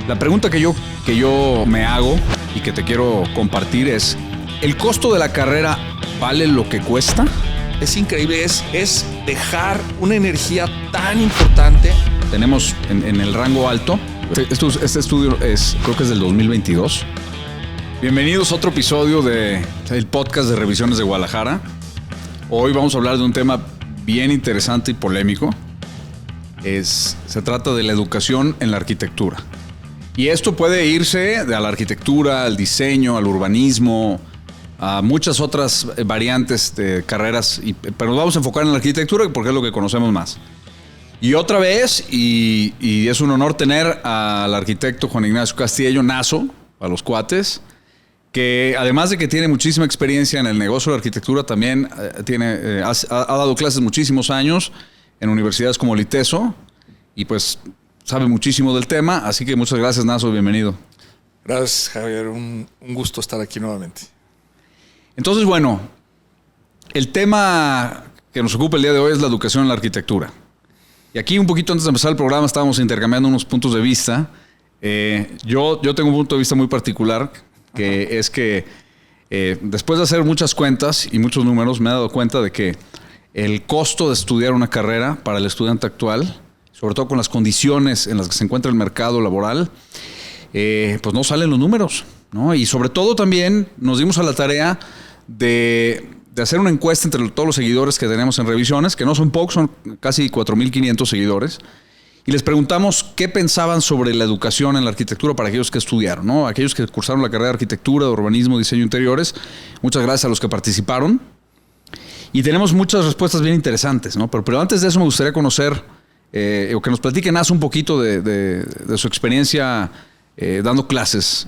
La pregunta que yo me hago y que te quiero compartir es, ¿el costo de la carrera vale lo que cuesta? Es increíble, es dejar una energía tan importante. Tenemos en el rango alto. Este estudio creo que es del 2022. Bienvenidos a otro episodio del podcast de Revisiones de Guadalajara. Hoy vamos a hablar de un tema bien interesante y polémico. Se trata de la educación en la arquitectura. Y esto puede irse a la arquitectura, al diseño, al urbanismo, a muchas otras variantes de carreras, pero nos vamos a enfocar en la arquitectura porque es lo que conocemos más. Y otra vez, y es un honor tener al arquitecto Juan Ignacio Castillo Naso, a los cuates, que además de que tiene muchísima experiencia en el negocio de la arquitectura, también ha dado clases muchísimos años en universidades como el ITESO, y pues sabe muchísimo del tema, así que muchas gracias, Naso, bienvenido. Gracias, Javier, un gusto estar aquí nuevamente. Entonces, bueno, el tema que nos ocupa el día de hoy es la educación en la arquitectura. Y aquí un poquito antes de empezar el programa estábamos intercambiando unos puntos de vista. Yo tengo un punto de vista muy particular, que es que después de hacer muchas cuentas y muchos números, me he dado cuenta de que el costo de estudiar una carrera para el estudiante actual, sobre todo con las condiciones en las que se encuentra el mercado laboral, pues no salen los números, ¿no? Y sobre todo también nos dimos a la tarea de hacer una encuesta entre todos los seguidores que tenemos en Revisiones, que no son pocos, son casi 4,500 seguidores, y les preguntamos qué pensaban sobre la educación en la arquitectura para aquellos que estudiaron, ¿no? Aquellos que cursaron la carrera de arquitectura, de urbanismo, diseño interiores. Muchas gracias a los que participaron. Y tenemos muchas respuestas bien interesantes, ¿no? Pero antes de eso me gustaría conocer, o que nos platique Naso un poquito de su experiencia dando clases.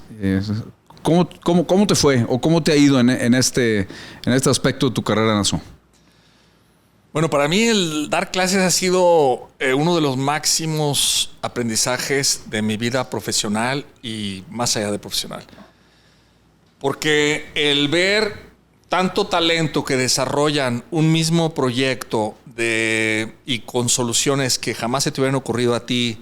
¿Cómo te fue o cómo te ha ido en este aspecto de tu carrera, Naso? Bueno, para mí el dar clases ha sido uno de los máximos aprendizajes de mi vida profesional y más allá de profesional. Porque el ver tanto talento que desarrollan un mismo proyecto y con soluciones que jamás se te hubieran ocurrido a ti,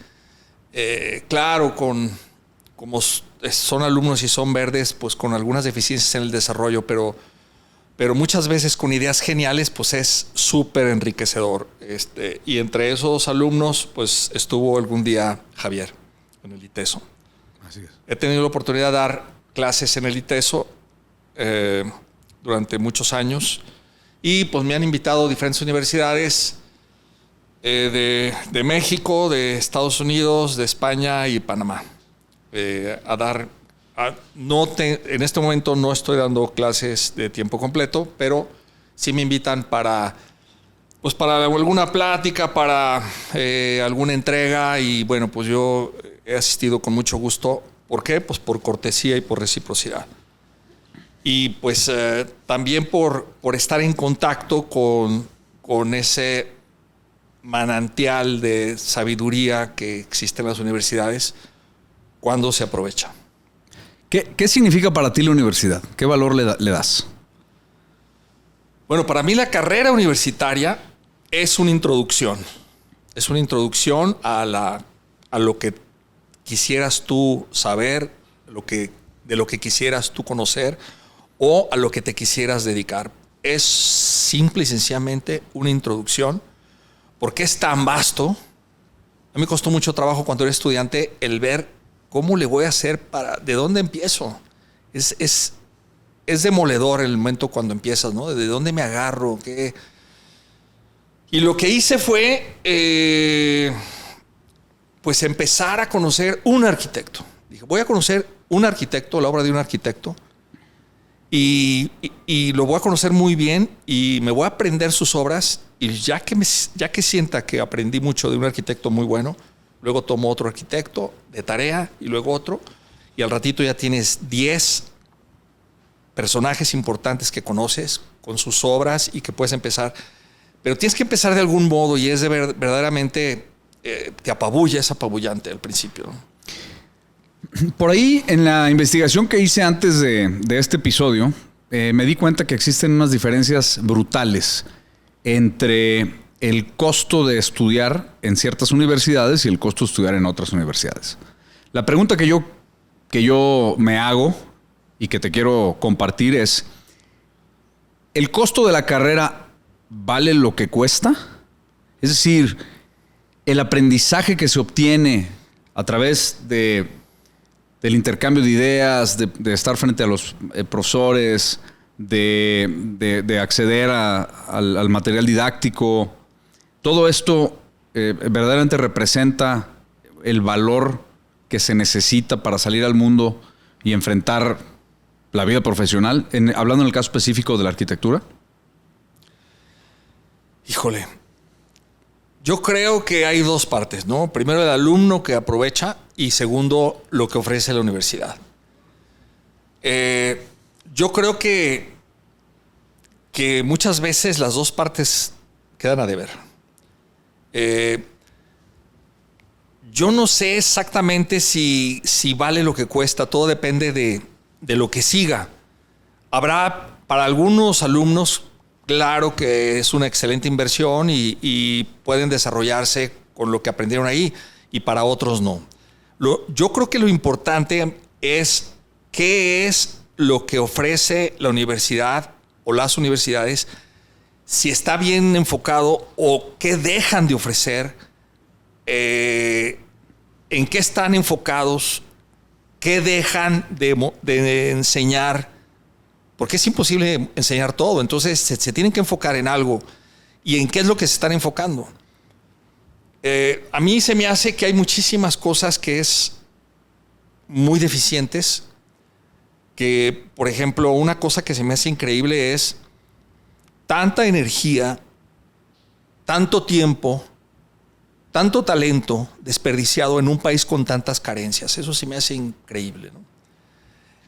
claro, como son alumnos y son verdes, pues con algunas deficiencias en el desarrollo, pero muchas veces con ideas geniales, pues es súper enriquecedor. Y entre esos alumnos, pues estuvo algún día Javier en el ITESO. Así es. He tenido la oportunidad de dar clases en el ITESO durante muchos años y pues me han invitado a diferentes universidades de México, de Estados Unidos, de España y Panamá a dar. En este momento no estoy dando clases de tiempo completo, pero sí me invitan para alguna plática, para alguna entrega y bueno, pues yo he asistido con mucho gusto. ¿Por qué? Pues por cortesía y por reciprocidad. Y pues también por estar en contacto con ese manantial de sabiduría que existe en las universidades cuando se aprovecha. ¿Qué significa para ti la universidad? ¿Qué valor le das? Bueno, para mí la carrera universitaria es una introducción. Es una introducción a lo que quisieras tú saber, de lo que quisieras tú conocer o a lo que te quisieras dedicar. Es simple y sencillamente una introducción porque es tan vasto. A mí me costó mucho trabajo cuando era estudiante el ver ¿cómo le voy a hacer ¿de dónde empiezo? Es demoledor el momento cuando empiezas, ¿no? ¿De dónde me agarro? ¿Qué? Y lo que hice fue, pues empezar a conocer un arquitecto. Dije, voy a conocer un arquitecto, la obra de un arquitecto, y lo voy a conocer muy bien y me voy a aprender sus obras y ya que sienta que aprendí mucho de un arquitecto muy bueno, luego tomo otro arquitecto de tarea y luego otro. Y al ratito ya tienes 10 personajes importantes que conoces con sus obras y que puedes empezar. Pero tienes que empezar de algún modo y verdaderamente te apabulla, es apabullante al principio, ¿no? Por ahí, en la investigación que hice antes de este episodio, me di cuenta que existen unas diferencias brutales entre el costo de estudiar en ciertas universidades y el costo de estudiar en otras universidades. La pregunta que yo me hago y que te quiero compartir es, ¿el costo de la carrera vale lo que cuesta? Es decir, el aprendizaje que se obtiene a través del intercambio de ideas, de estar frente a los profesores, de acceder al material didáctico, todo esto verdaderamente representa el valor que se necesita para salir al mundo y enfrentar la vida profesional, hablando en el caso específico de la arquitectura. Híjole, yo creo que hay dos partes, ¿no? Primero, el alumno que aprovecha, y segundo, lo que ofrece la universidad. Yo creo que muchas veces las dos partes quedan a deber. Yo no sé exactamente si vale lo que cuesta, todo depende de lo que siga. Habrá para algunos alumnos, claro que es una excelente inversión y pueden desarrollarse con lo que aprendieron ahí, y para otros no. Yo creo que lo importante es qué es lo que ofrece la universidad o las universidades, si está bien enfocado o qué dejan de ofrecer, en qué están enfocados, qué dejan de enseñar, porque es imposible enseñar todo. Entonces se tienen que enfocar en algo y en qué es lo que se están enfocando. A mí se me hace que hay muchísimas cosas que es muy deficientes, que, por ejemplo, una cosa que se me hace increíble es tanta energía, tanto tiempo, tanto talento desperdiciado en un país con tantas carencias. Eso sí me hace increíble, ¿no?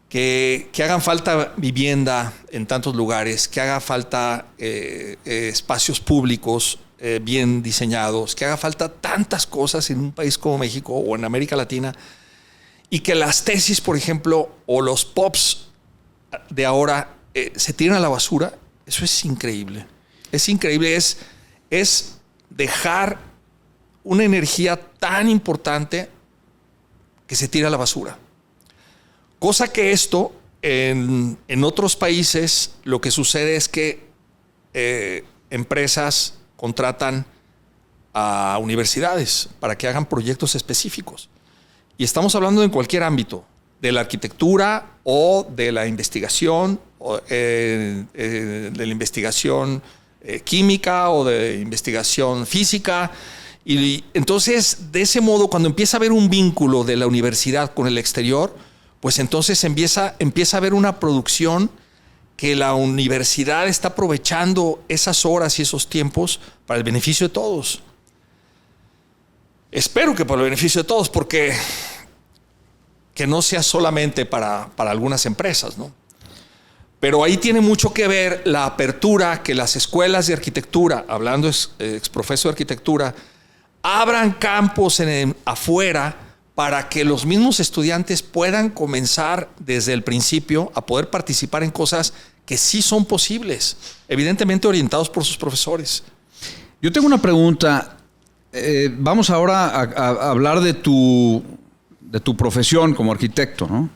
Que hagan falta vivienda en tantos lugares, que haga falta espacios públicos bien diseñados, que haga falta tantas cosas en un país como México o en América Latina, y que las tesis, por ejemplo, o los POPs de ahora se tiran a la basura. Eso es increíble. Es increíble, es dejar una energía tan importante que se tira a la basura. Cosa que esto, en otros países, lo que sucede es que empresas contratan a universidades para que hagan proyectos específicos. Y estamos hablando en cualquier ámbito, de la arquitectura o de la investigación, o, de la investigación química o de investigación física. Y entonces, de ese modo, cuando empieza a haber un vínculo de la universidad con el exterior, pues entonces empieza a haber una producción que la universidad está aprovechando esas horas y esos tiempos para el beneficio de todos. Espero que para el beneficio de todos, porque que no sea solamente para algunas empresas, ¿no? Pero ahí tiene mucho que ver la apertura que las escuelas de arquitectura, hablando exprofeso de arquitectura, abran campos afuera para que los mismos estudiantes puedan comenzar desde el principio a poder participar en cosas que sí son posibles, evidentemente orientados por sus profesores. Yo tengo una pregunta. Vamos ahora a hablar de tu profesión como arquitecto, ¿no?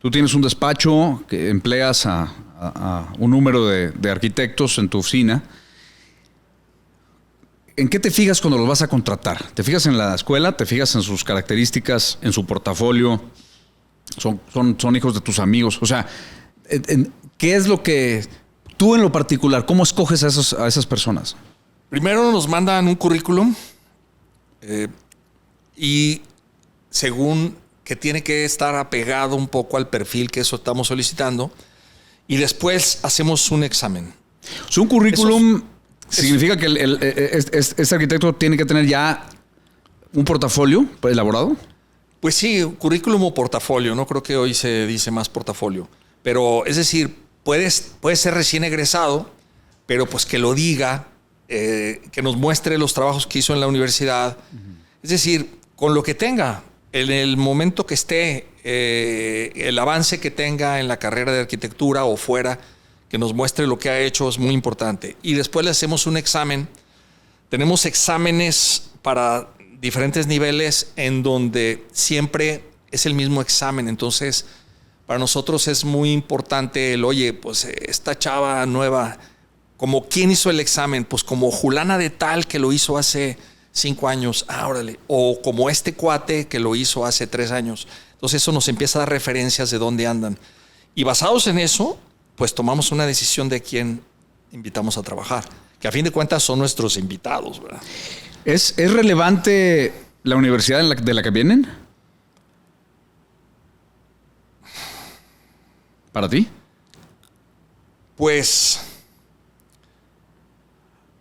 Tú tienes un despacho que empleas a un número de arquitectos en tu oficina. ¿En qué te fijas cuando los vas a contratar? ¿Te fijas en la escuela? ¿Te fijas en sus características, en su portafolio? ¿Son hijos de tus amigos? O sea, ¿qué es lo que tú en lo particular, cómo escoges a esas personas? Primero nos mandan un currículum y según que tiene que estar apegado un poco al perfil que eso estamos solicitando, y después hacemos un examen. O sea, un currículum significa que este arquitecto tiene que tener ya un portafolio elaborado. Pues sí, currículum o portafolio. No creo que hoy se dice más portafolio. Pero es decir, puede ser recién egresado, pero pues que lo diga, que nos muestre los trabajos que hizo en la universidad. Uh-huh. Es decir, con lo que tenga, en el momento que esté, el avance que tenga en la carrera de arquitectura o fuera, que nos muestre lo que ha hecho, es muy importante. Y después le hacemos un examen. Tenemos exámenes para diferentes niveles en donde siempre es el mismo examen. Entonces, para nosotros es muy importante el, oye, pues esta chava nueva, como quién hizo el examen, pues como Julana de tal que lo hizo hace 5 años, órale, o como este cuate que lo hizo hace 3 años. Entonces eso nos empieza a dar referencias de dónde andan. Y basados en eso, pues tomamos una decisión de quién invitamos a trabajar, que a fin de cuentas son nuestros invitados, ¿verdad? ¿Es relevante la universidad de la que vienen? ¿Para ti? Pues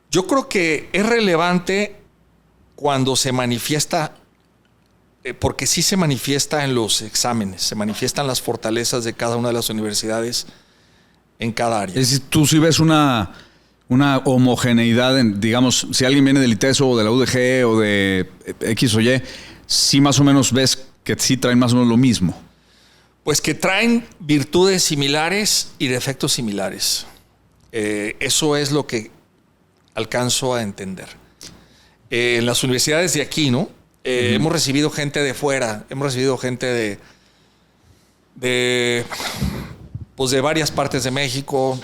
yo creo que es relevante cuando se manifiesta, porque sí se manifiesta en los exámenes, se manifiestan las fortalezas de cada una de las universidades en cada área. Es decir, tú sí ves una homogeneidad en, digamos, si alguien viene del ITESO o de la UDG o de X o Y, sí más o menos ves que sí traen más o menos lo mismo. Pues que traen virtudes similares y defectos similares. Eso es lo que alcanzo a entender. En las universidades de aquí, ¿no? Hemos recibido gente de fuera, hemos recibido gente de varias partes de México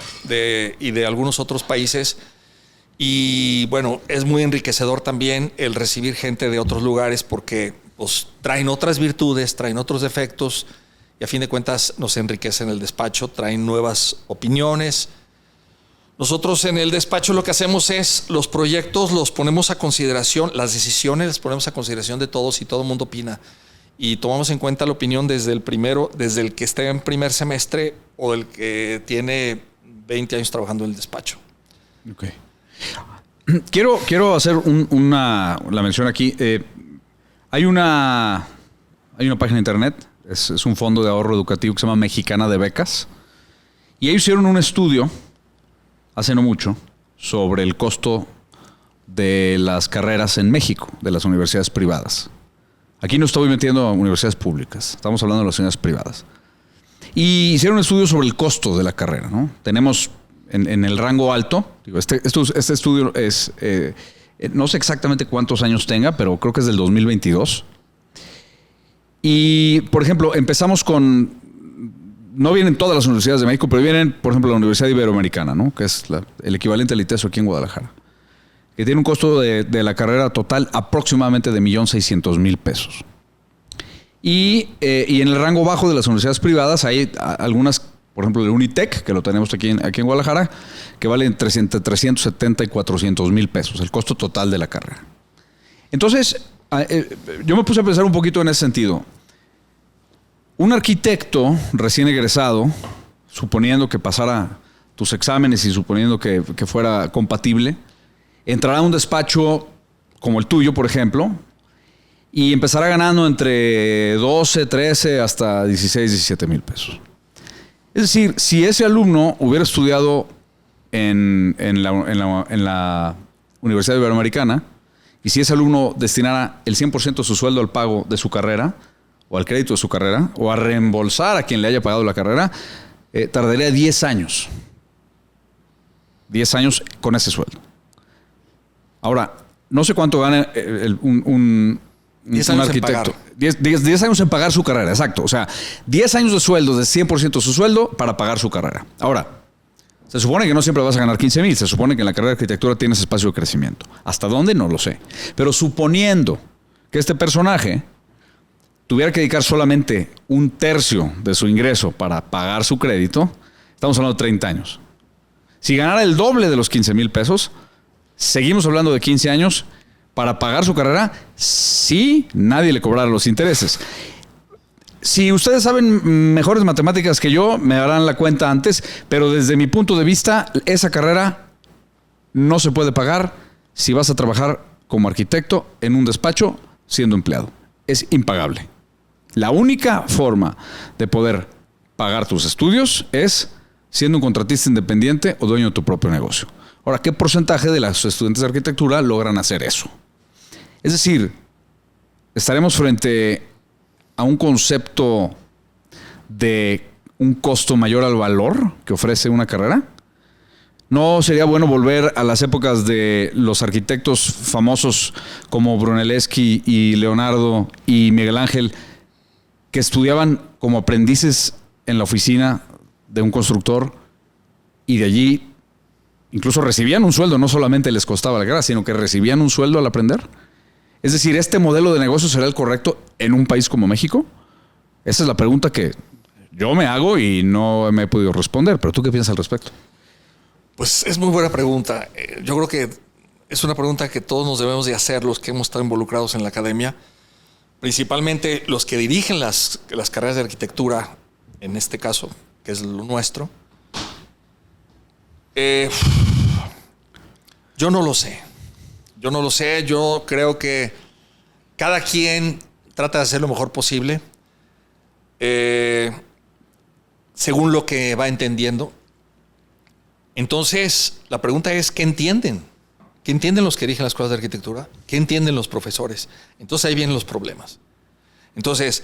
y de algunos otros países. Y bueno, es muy enriquecedor también el recibir gente de otros lugares porque pues, traen otras virtudes, traen otros defectos y a fin de cuentas nos enriquecen el despacho, traen nuevas opiniones. Nosotros en el despacho lo que hacemos es los proyectos los ponemos a consideración, las decisiones las ponemos a consideración de todos y todo el mundo opina. Y tomamos en cuenta la opinión desde el que esté en primer semestre o el que tiene 20 años trabajando en el despacho. Okay. Quiero hacer la mención aquí. Hay una página de internet, es un fondo de ahorro educativo que se llama Mexicana de Becas. Y ellos hicieron un estudio hace no mucho sobre el costo de las carreras en México, de las universidades privadas. Aquí no estoy metiendo a universidades públicas, estamos hablando de las universidades privadas. Y hicieron un estudio sobre el costo de la carrera, ¿no? Tenemos en el rango alto, digo, este estudio es, no sé exactamente cuántos años tenga, pero creo que es del 2022. Y, por ejemplo, empezamos con, no vienen todas las universidades de México, pero vienen, por ejemplo, la Universidad Iberoamericana, ¿no? Que es el equivalente al ITESO aquí en Guadalajara, que tiene un costo de la carrera total aproximadamente de 1,600,000 pesos. Y en el rango bajo de las universidades privadas hay algunas, por ejemplo, el Unitec, que lo tenemos aquí en Guadalajara, que vale entre 370 y 400,000 pesos, el costo total de la carrera. Entonces, yo me puse a pensar un poquito en ese sentido. Un arquitecto recién egresado, suponiendo que pasara tus exámenes y suponiendo que fuera compatible, entrará a un despacho como el tuyo, por ejemplo, y empezará ganando entre 12, 13 hasta 16, 17 mil pesos. Es decir, si ese alumno hubiera estudiado en la Universidad Iberoamericana y si ese alumno destinara el 100% de su sueldo al pago de su carrera o al crédito de su carrera o a reembolsar a quien le haya pagado la carrera, tardaría 10 años. 10 años con ese sueldo. Ahora, no sé cuánto gana un arquitecto. 10 años en pagar su carrera, exacto. O sea, 10 años de sueldo, de 100% de su sueldo para pagar su carrera. Ahora, se supone que no siempre vas a ganar 15,000. Se supone que en la carrera de arquitectura tienes espacio de crecimiento. ¿Hasta dónde? No lo sé. Pero suponiendo que este personaje tuviera que dedicar solamente 1/3 de su ingreso para pagar su crédito, estamos hablando de 30 años. Si ganara el doble de los 15,000 pesos, seguimos hablando de 15 años para pagar su carrera si nadie le cobrara los intereses. Si ustedes saben mejores matemáticas que yo, me darán la cuenta antes, pero desde mi punto de vista, esa carrera no se puede pagar si vas a trabajar como arquitecto en un despacho siendo empleado. Es impagable. La única forma de poder pagar tus estudios es siendo un contratista independiente o dueño de tu propio negocio. Ahora, ¿qué porcentaje de los estudiantes de arquitectura logran hacer eso? Es decir, estaremos frente a un concepto de un costo mayor al valor que ofrece una carrera. ¿No sería bueno volver a las épocas de los arquitectos famosos como Brunelleschi y Leonardo y Miguel Ángel, que estudiaban como aprendices en la oficina de un constructor y de allí incluso recibían un sueldo? No solamente les costaba la guerra, sino que recibían un sueldo al aprender. Es decir, ¿este modelo de negocio será el correcto en un país como México? Esa es la pregunta que yo me hago y no me he podido responder. ¿Pero tú qué piensas al respecto? Pues es muy buena pregunta. Yo creo que es una pregunta que todos nos debemos de hacer, los que hemos estado involucrados en la academia, principalmente los que dirigen las carreras de arquitectura, en este caso, que es lo nuestro. Yo no lo sé. Yo creo que cada quien trata de hacer lo mejor posible, según lo que va entendiendo. Entonces, la pregunta es, ¿qué entienden? ¿Qué entienden los que dirigen las escuelas de arquitectura? ¿Qué entienden los profesores? Entonces ahí vienen los problemas. Entonces,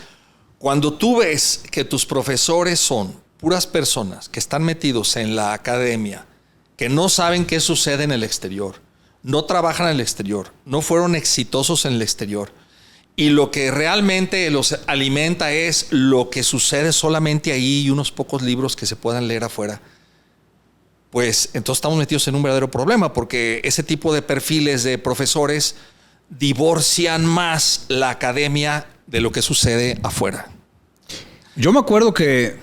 cuando tú ves que tus profesores son puras personas que están metidos en la academia, que no saben qué sucede en el exterior, no trabajan en el exterior, no fueron exitosos en el exterior, y lo que realmente los alimenta es lo que sucede solamente ahí y unos pocos libros que se puedan leer afuera, pues entonces estamos metidos en un verdadero problema, porque ese tipo de perfiles de profesores divorcian más la academia de lo que sucede afuera. Yo me acuerdo que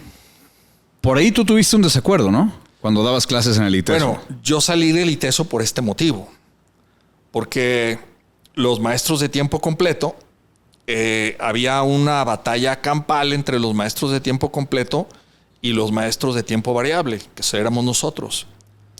por ahí tú tuviste un desacuerdo, ¿no? Cuando dabas clases en el ITESO. Bueno, yo salí del ITESO por este motivo, porque los maestros de tiempo completo, había una batalla campal entre los maestros de tiempo completo y los maestros de tiempo variable, que éramos nosotros.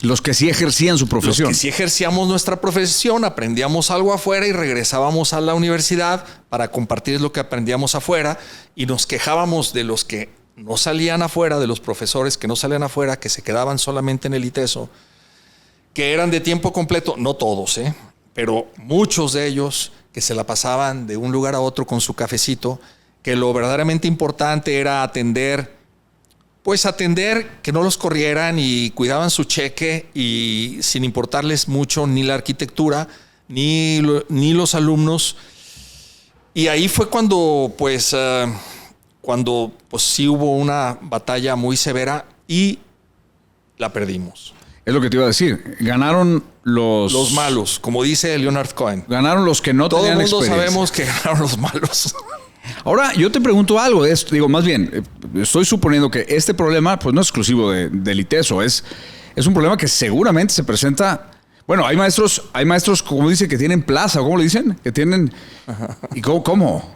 Los que sí ejercían su profesión. Los que sí ejercíamos nuestra profesión, aprendíamos algo afuera y regresábamos a la universidad para compartir lo que aprendíamos afuera, y nos quejábamos de los que no salían afuera, de los profesores que no salían afuera, que se quedaban solamente en el ITESO, que eran de tiempo completo, no todos, pero muchos de ellos que se la pasaban de un lugar a otro con su cafecito, que lo verdaderamente importante era atender que no los corrieran y cuidaban su cheque, y sin importarles mucho ni la arquitectura ni los alumnos. Y ahí fue cuando sí hubo una batalla muy severa y la perdimos. Es lo que te iba a decir. Ganaron los malos, como dice Leonard Cohen. Ganaron los que no tenían experiencia. Todo el mundo sabemos que ganaron los malos. Ahora, yo te pregunto algo de esto. Digo, más bien, estoy suponiendo que este problema pues no es exclusivo del ITESO. Es un problema que seguramente se presenta. Bueno, hay maestros, como dicen, que tienen plaza. ¿Cómo le dicen? Que tienen... ¿Y cómo?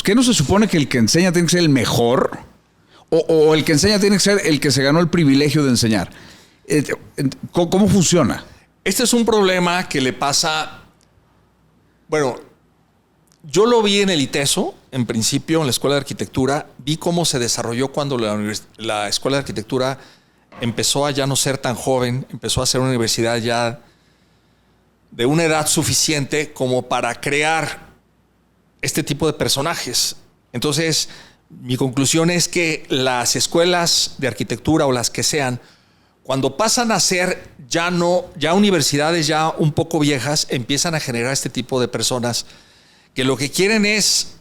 ¿Qué no se supone que el que enseña tiene que ser el mejor? ¿O el que enseña tiene que ser el que se ganó el privilegio de enseñar? ¿Cómo funciona? Este es un problema que le pasa... Bueno, yo lo vi en el ITESO, en principio, en la Escuela de Arquitectura. Vi cómo se desarrolló cuando la Escuela de Arquitectura empezó a ya no ser tan joven, empezó a ser una universidad ya de una edad suficiente como para crear este tipo de personajes. Entonces, mi conclusión es que las escuelas de arquitectura, o las que sean, cuando pasan a ser ya universidades ya un poco viejas, empiezan a generar este tipo de personas que lo que quieren es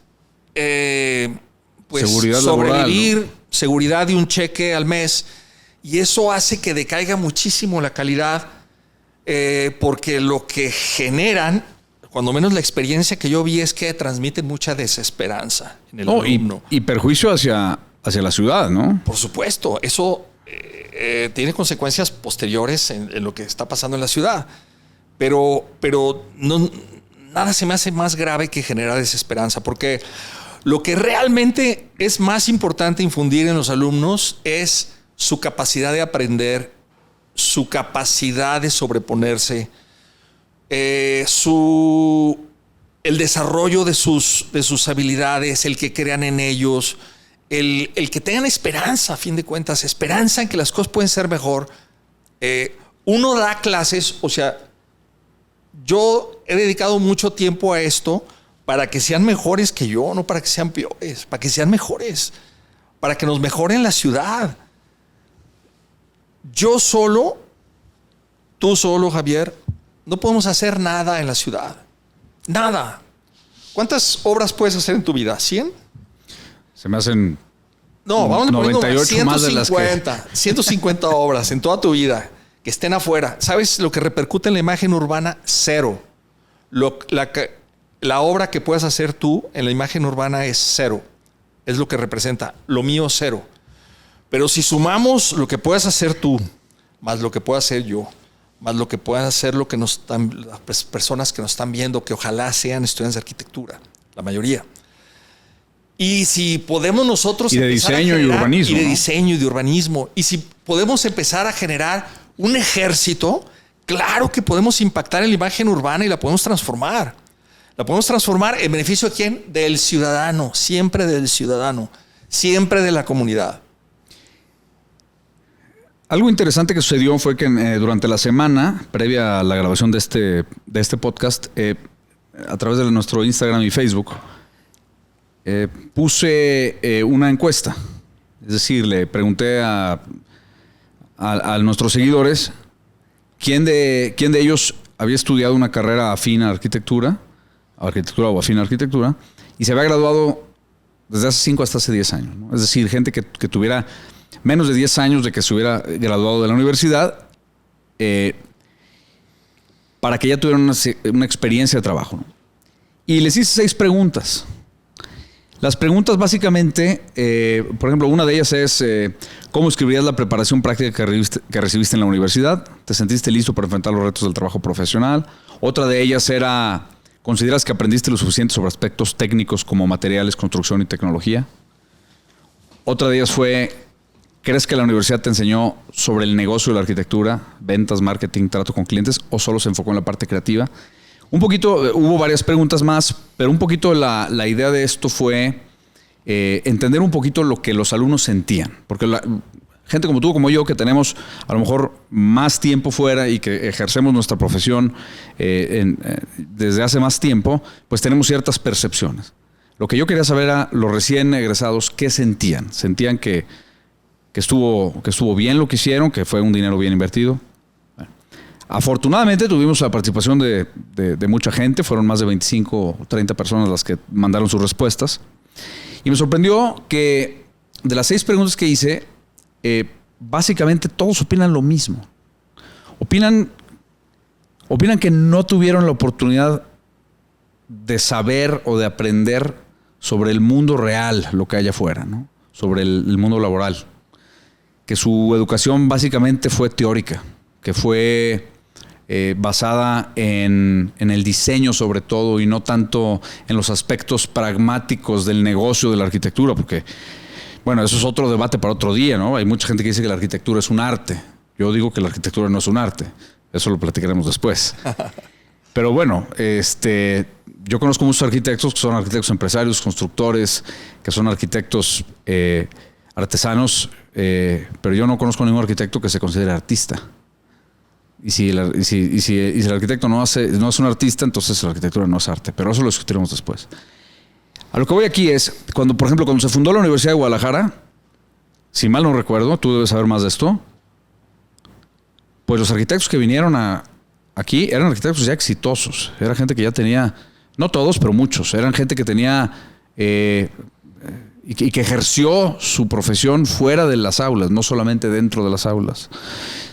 seguridad sobrevivir, laboral, ¿no? Seguridad de un cheque al mes, y eso hace que decaiga muchísimo la calidad, porque lo que generan, cuando menos la experiencia que yo vi, es que transmiten mucha desesperanza en el alumno. Y perjuicio hacia la ciudad, ¿no? Por supuesto, eso tiene consecuencias posteriores en lo que está pasando en la ciudad. Pero no, nada se me hace más grave que generar desesperanza, porque lo que realmente es más importante infundir en los alumnos es su capacidad de aprender, su capacidad de sobreponerse, el desarrollo de sus habilidades, el que crean en ellos, el que tengan esperanza, a fin de cuentas, esperanza en que las cosas pueden ser mejor. Uno da clases, o sea, yo he dedicado mucho tiempo a esto para que sean mejores que yo, no para que sean peores, para que sean mejores, para que nos mejoren la ciudad. Yo solo tú solo, Javier, no podemos hacer nada en la ciudad. Nada. ¿Cuántas obras puedes hacer en tu vida? ¿100? Se me hacen... No, vamos a poner 98 más de las que... 150 obras en toda tu vida que estén afuera. ¿Sabes lo que repercute en la imagen urbana? Cero. La obra que puedas hacer tú en la imagen urbana es cero. Es lo que representa. Lo mío, cero. Pero si sumamos lo que puedas hacer tú, más lo que pueda hacer yo, más lo que puedan hacer las personas que nos están viendo, que ojalá sean estudiantes de arquitectura, la mayoría. Y si podemos nosotros... Y de diseño y urbanismo. Y de diseño y de urbanismo. Y si podemos empezar a generar un ejército, claro que podemos impactar en la imagen urbana y la podemos transformar. La podemos transformar en beneficio de ¿quién? Del ciudadano, siempre del ciudadano, siempre de la comunidad. Algo interesante que sucedió fue que durante la semana, previa a la grabación de este podcast, a través de nuestro Instagram y Facebook, puse una encuesta. Es decir, le pregunté a nuestros seguidores quién de ellos había estudiado una carrera afín a arquitectura o afín a arquitectura, y se había graduado desde hace 5 hasta hace 10 años, ¿no? Es decir, gente que tuviera menos de 10 años de que se hubiera graduado de la universidad, para que ya tuvieran una experiencia de trabajo, ¿no? Y les hice 6 preguntas. Las preguntas básicamente, por ejemplo, una de ellas es ¿cómo escribirías la preparación práctica que recibiste en la universidad? ¿Te sentiste listo para enfrentar los retos del trabajo profesional? Otra de ellas era ¿consideras que aprendiste lo suficiente sobre aspectos técnicos como materiales, construcción y tecnología? Otra de ellas fue ¿crees que la universidad te enseñó sobre el negocio de la arquitectura, ventas, marketing, trato con clientes, o solo se enfocó en la parte creativa? Un poquito, hubo varias preguntas más, pero un poquito la idea de esto fue entender un poquito lo que los alumnos sentían. Porque gente como tú, como yo, que tenemos a lo mejor más tiempo fuera y que ejercemos nuestra profesión desde hace más tiempo, pues tenemos ciertas percepciones. Lo que yo quería saber era los recién egresados, ¿qué sentían? ¿Sentían que estuvo bien lo que hicieron, que fue un dinero bien invertido? Afortunadamente tuvimos la participación de mucha gente, fueron más de 25 o 30 personas las que mandaron sus respuestas. Y me sorprendió que de las 6 preguntas que hice, básicamente todos opinan lo mismo. Opinan que no tuvieron la oportunidad de saber o de aprender sobre el mundo real, lo que hay afuera, ¿no? Sobre el mundo laboral. Que su educación básicamente fue teórica, que fue basada en el diseño sobre todo y no tanto en los aspectos pragmáticos del negocio de la arquitectura, porque, bueno, eso es otro debate para otro día, ¿no? Hay mucha gente que dice que la arquitectura es un arte. Yo digo que la arquitectura no es un arte. Eso lo platicaremos después. Pero bueno, yo conozco muchos arquitectos que son arquitectos empresarios, constructores, que son arquitectos artesanos, pero yo no conozco ningún arquitecto que se considere artista. Y si el arquitecto no es un artista, entonces la arquitectura no es arte. Pero eso lo discutiremos después. A lo que voy aquí es, por ejemplo, cuando se fundó la Universidad de Guadalajara, si mal no recuerdo, tú debes saber más de esto, pues los arquitectos que vinieron aquí eran arquitectos ya exitosos. Era gente que ya tenía, no todos, pero muchos. Eran gente que tenía y que ejerció su profesión fuera de las aulas, no solamente dentro de las aulas.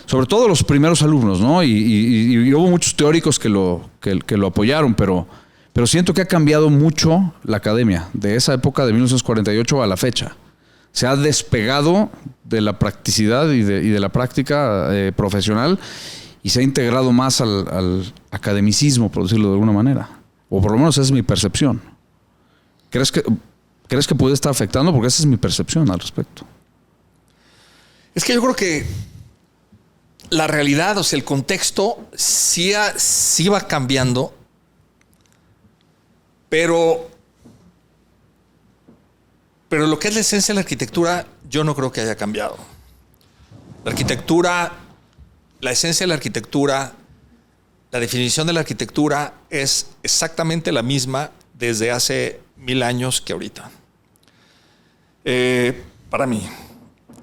Sobre todo los primeros alumnos, ¿no? Y hubo muchos teóricos que lo apoyaron, pero siento que ha cambiado mucho la academia de esa época de 1948 a la fecha. Se ha despegado de la practicidad y de la práctica profesional y se ha integrado más al academicismo, por decirlo de alguna manera. O por lo menos esa es mi percepción. ¿Crees que puede estar afectando? Porque esa es mi percepción al respecto. Es que yo creo que la realidad, o sea, el contexto sí va cambiando, pero lo que es la esencia de la arquitectura, yo no creo que haya cambiado. La esencia de la arquitectura, la definición de la arquitectura es exactamente la misma desde hace 1000 años que ahorita. Para mí.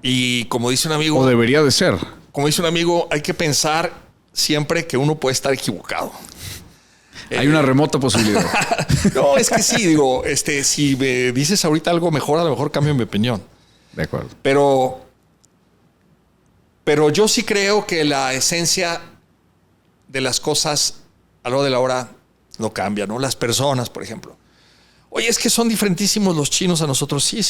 Y como dice un amigo... O debería de ser. Como dice un amigo, hay que pensar siempre que uno puede estar equivocado. Hay una remota posibilidad. No, es que sí, digo, si me dices ahorita algo mejor, a lo mejor cambio mi opinión. De acuerdo. Pero yo sí creo que la esencia de las cosas a lo de la hora no cambia, ¿no? Las personas, por ejemplo. Oye, es que son diferentísimos los chinos a nosotros. Sí,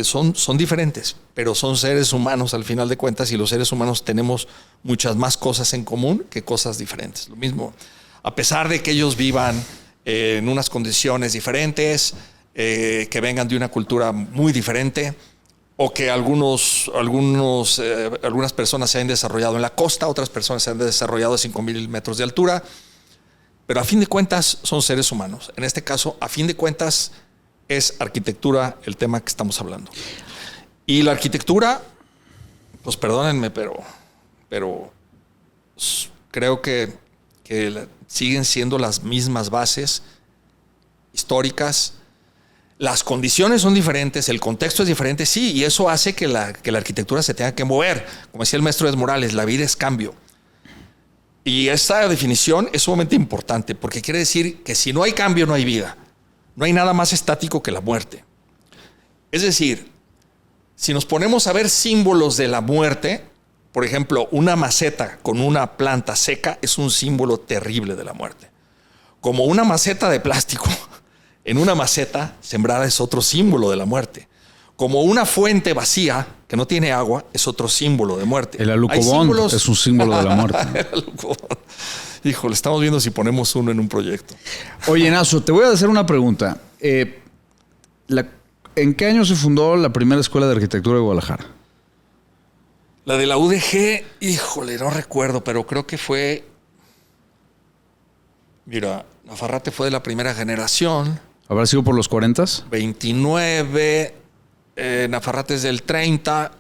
son diferentes, pero son seres humanos al final de cuentas y los seres humanos tenemos muchas más cosas en común que cosas diferentes. Lo mismo, a pesar de que ellos vivan en unas condiciones diferentes, que vengan de una cultura muy diferente, o que algunas personas se hayan desarrollado en la costa, otras personas se han desarrollado a 5,000 metros de altura, pero a fin de cuentas son seres humanos. En este caso, a fin de cuentas, es arquitectura el tema que estamos hablando. Y la arquitectura, pues perdónenme, pero creo que siguen siendo las mismas bases históricas. Las condiciones son diferentes, el contexto es diferente, sí, y eso hace que la arquitectura se tenga que mover. Como decía el maestro Edes Morales, la vida es cambio. Y esta definición es sumamente importante porque quiere decir que si no hay cambio, no hay vida. No hay nada más estático que la muerte. Es decir, si nos ponemos a ver símbolos de la muerte, por ejemplo, una maceta con una planta seca es un símbolo terrible de la muerte. Como una maceta de plástico en una maceta sembrada es otro símbolo de la muerte. Como una fuente vacía que no tiene agua es otro símbolo de muerte. El alucobond es un símbolo de la muerte. Híjole, estamos viendo si ponemos uno en un proyecto. Oye, Naso, te voy a hacer una pregunta. ¿En qué año se fundó la primera escuela de arquitectura de Guadalajara? La de la UDG, híjole, no recuerdo, pero creo que fue... Mira, Nafarrate fue de la primera generación. ¿Habrá sido por los 40s? 29... Nafarrate es del 30,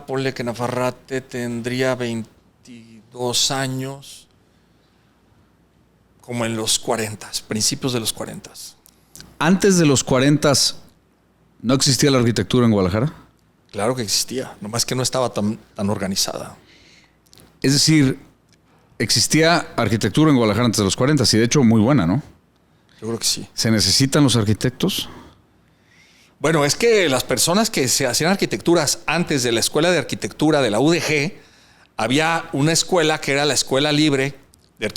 ponle que Nafarrate tendría 22 años, como en los 40, principios de los 40. ¿Antes de los 40s no existía la arquitectura en Guadalajara? Claro que existía, nomás que no estaba tan organizada. Es decir, existía arquitectura en Guadalajara antes de los 40s y de hecho muy buena, ¿no? Yo creo que sí. ¿Se necesitan los arquitectos? Bueno, es que las personas que se hacían arquitecturas antes de la escuela de arquitectura de la UDG, había una escuela que era la escuela libre de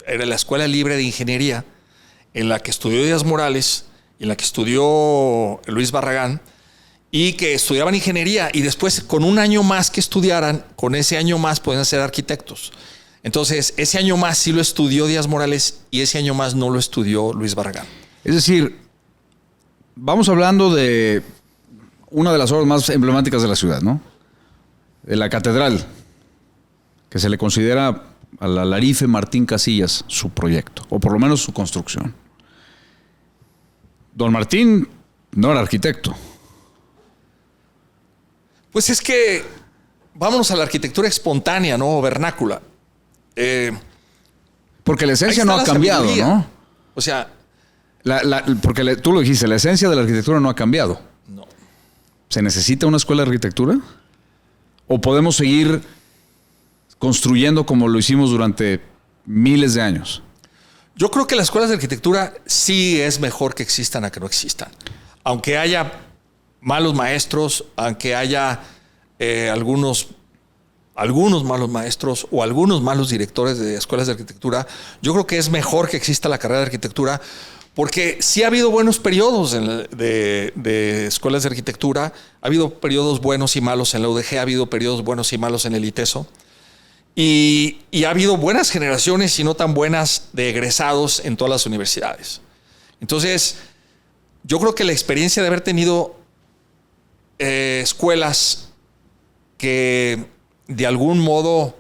era la escuela libre de ingeniería, en la que estudió Díaz Morales, en la que estudió Luis Barragán, y que estudiaban ingeniería, y después con un año más que estudiaran, con ese año más podían ser arquitectos. Entonces, ese año más sí lo estudió Díaz Morales y ese año más no lo estudió Luis Barragán. Es decir, vamos hablando de una de las obras más emblemáticas de la ciudad, ¿no? De la catedral, que se le considera al alarife Martín Casillas su proyecto, o por lo menos su construcción. Don Martín no era arquitecto. Pues es que vámonos a la arquitectura espontánea, ¿no? O vernácula. Porque la esencia no ha cambiado, ¿no? O sea... porque tú lo dijiste, la esencia de la arquitectura no ha cambiado. No. ¿Se necesita una escuela de arquitectura? ¿O podemos seguir construyendo como lo hicimos durante miles de años? Yo creo que las escuelas de arquitectura sí es mejor que existan a que no existan. Aunque haya malos maestros, aunque haya algunos malos maestros o algunos malos directores de escuelas de arquitectura, yo creo que es mejor que exista la carrera de arquitectura, porque sí ha habido buenos periodos de escuelas de arquitectura, ha habido periodos buenos y malos en la UDG, ha habido periodos buenos y malos en el ITESO, y ha habido buenas generaciones y no tan buenas de egresados en todas las universidades. Entonces, yo creo que la experiencia de haber tenido escuelas que de algún modo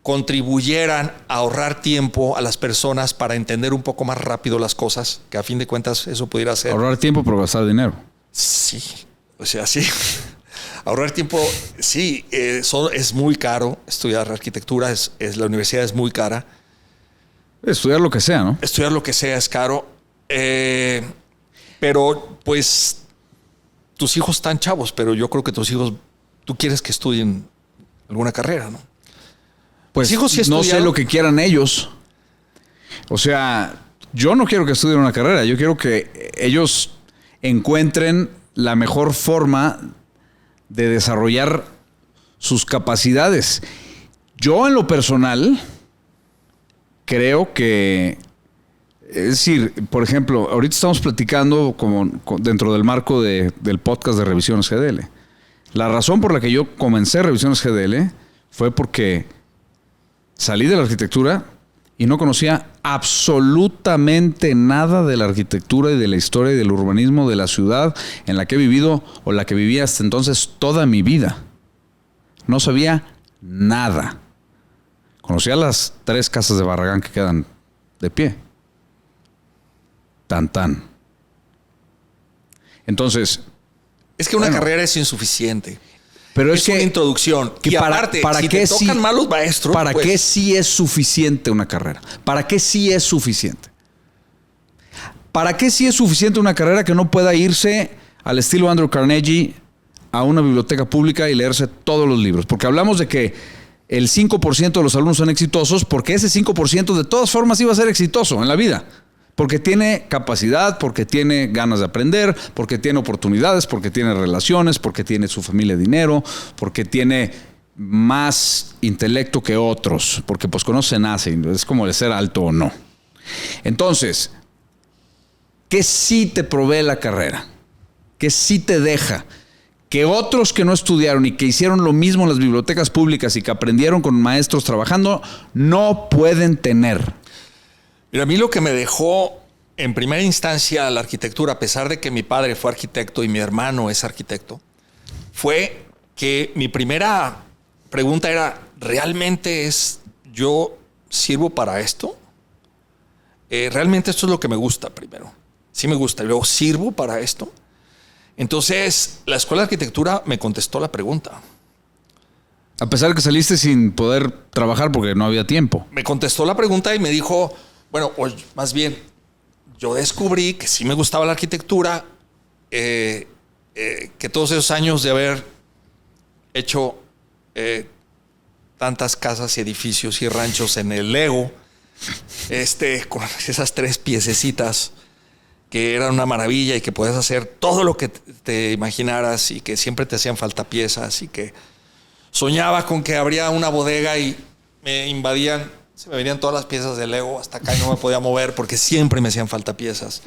contribuyeran a ahorrar tiempo a las personas para entender un poco más rápido las cosas, que a fin de cuentas eso pudiera ser. Ahorrar tiempo pero gastar dinero. Sí, o sea, sí. Ahorrar tiempo, sí, es muy caro estudiar arquitectura, la universidad es muy cara. Estudiar lo que sea, ¿no? Estudiar lo que sea es caro, pero pues tus hijos están chavos, pero yo creo que tus hijos, tú quieres que estudien alguna carrera, ¿no? Pues Mis hijos sí no sé estudiaron. lo que quieran ellos. O sea, yo no quiero que estudien una carrera. Yo quiero que ellos encuentren la mejor forma de desarrollar sus capacidades. Yo, en lo personal, creo que... Es decir, por ejemplo, ahorita estamos platicando dentro del marco del podcast de Revisiones GDL. La razón por la que yo comencé Revisiones GDL fue porque salí de la arquitectura y no conocía absolutamente nada de la arquitectura y de la historia y del urbanismo de la ciudad en la que he vivido o la que vivía hasta entonces toda mi vida. No sabía nada. Conocía las 3 casas de Barragán que quedan de pie. Tan. Entonces... Es que una bueno, carrera es insuficiente. Pero es una introducción. Que y para, aparte, para si qué te tocan malos maestros... ¿Para pues, qué sí es suficiente una carrera? ¿Para qué sí es suficiente? ¿Para qué sí es suficiente una carrera que no pueda irse al estilo Andrew Carnegie a una biblioteca pública y leerse todos los libros? Porque hablamos de que el 5% de los alumnos son exitosos, porque ese 5% de todas formas iba a ser exitoso en la vida. Porque tiene capacidad, porque tiene ganas de aprender, porque tiene oportunidades, porque tiene relaciones, porque tiene su familia dinero, porque tiene más intelecto que otros, porque pues conoce, nace, es como de ser alto o no. Entonces, ¿qué sí te provee la carrera? ¿Qué sí te deja? Que otros que no estudiaron y que hicieron lo mismo en las bibliotecas públicas y que aprendieron con maestros trabajando, no pueden tener. Mira, a mí lo que me dejó en primera instancia la arquitectura, a pesar de que mi padre fue arquitecto y mi hermano es arquitecto, fue que mi primera pregunta era, ¿realmente yo sirvo para esto? ¿Realmente esto es lo que me gusta primero? Sí me gusta. Y luego, ¿sirvo para esto? Entonces, la Escuela de Arquitectura me contestó la pregunta. A pesar de que saliste sin poder trabajar porque no había tiempo. Me contestó la pregunta y me dijo... Bueno, o más bien, yo descubrí que sí me gustaba la arquitectura, que todos esos años de haber hecho tantas casas y edificios y ranchos en el Lego, con esas 3 piececitas que eran una maravilla y que podías hacer todo lo que te imaginaras y que siempre te hacían falta piezas y que soñaba con que habría una bodega y me invadían... Se me venían todas las piezas de Lego hasta acá y no me podía mover porque siempre me hacían falta piezas.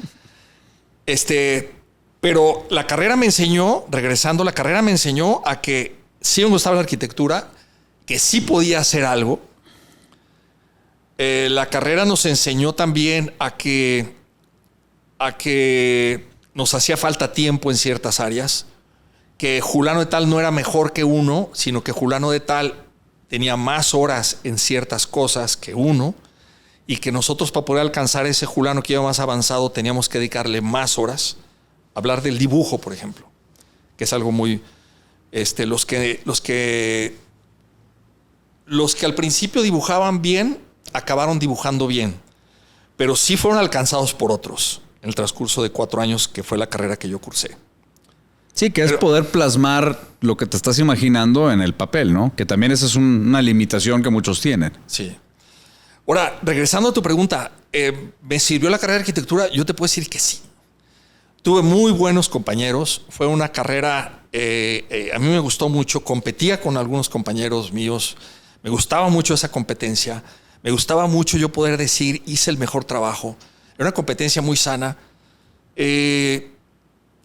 Pero la carrera me enseñó, regresando, la carrera me enseñó a que sí me gustaba la arquitectura, que sí podía hacer algo. La carrera nos enseñó también a que nos hacía falta tiempo en ciertas áreas, que Julano de Tal no era mejor que uno, sino que Julano de Tal tenía más horas en ciertas cosas que uno y que nosotros para poder alcanzar ese Julano que iba más avanzado teníamos que dedicarle más horas. Hablar del dibujo, por ejemplo, que es algo muy... Los que al principio dibujaban bien, acabaron dibujando bien, pero sí fueron alcanzados por otros en el transcurso de 4 años que fue la carrera que yo cursé. Sí, que es poder plasmar lo que te estás imaginando en el papel, ¿no? Que también esa es una limitación que muchos tienen. Sí. Ahora, regresando a tu pregunta, ¿me sirvió la carrera de arquitectura? Yo te puedo decir que sí. Tuve muy buenos compañeros. Fue una carrera, a mí me gustó mucho. Competía con algunos compañeros míos. Me gustaba mucho esa competencia. Me gustaba mucho yo poder decir, hice el mejor trabajo. Era una competencia muy sana.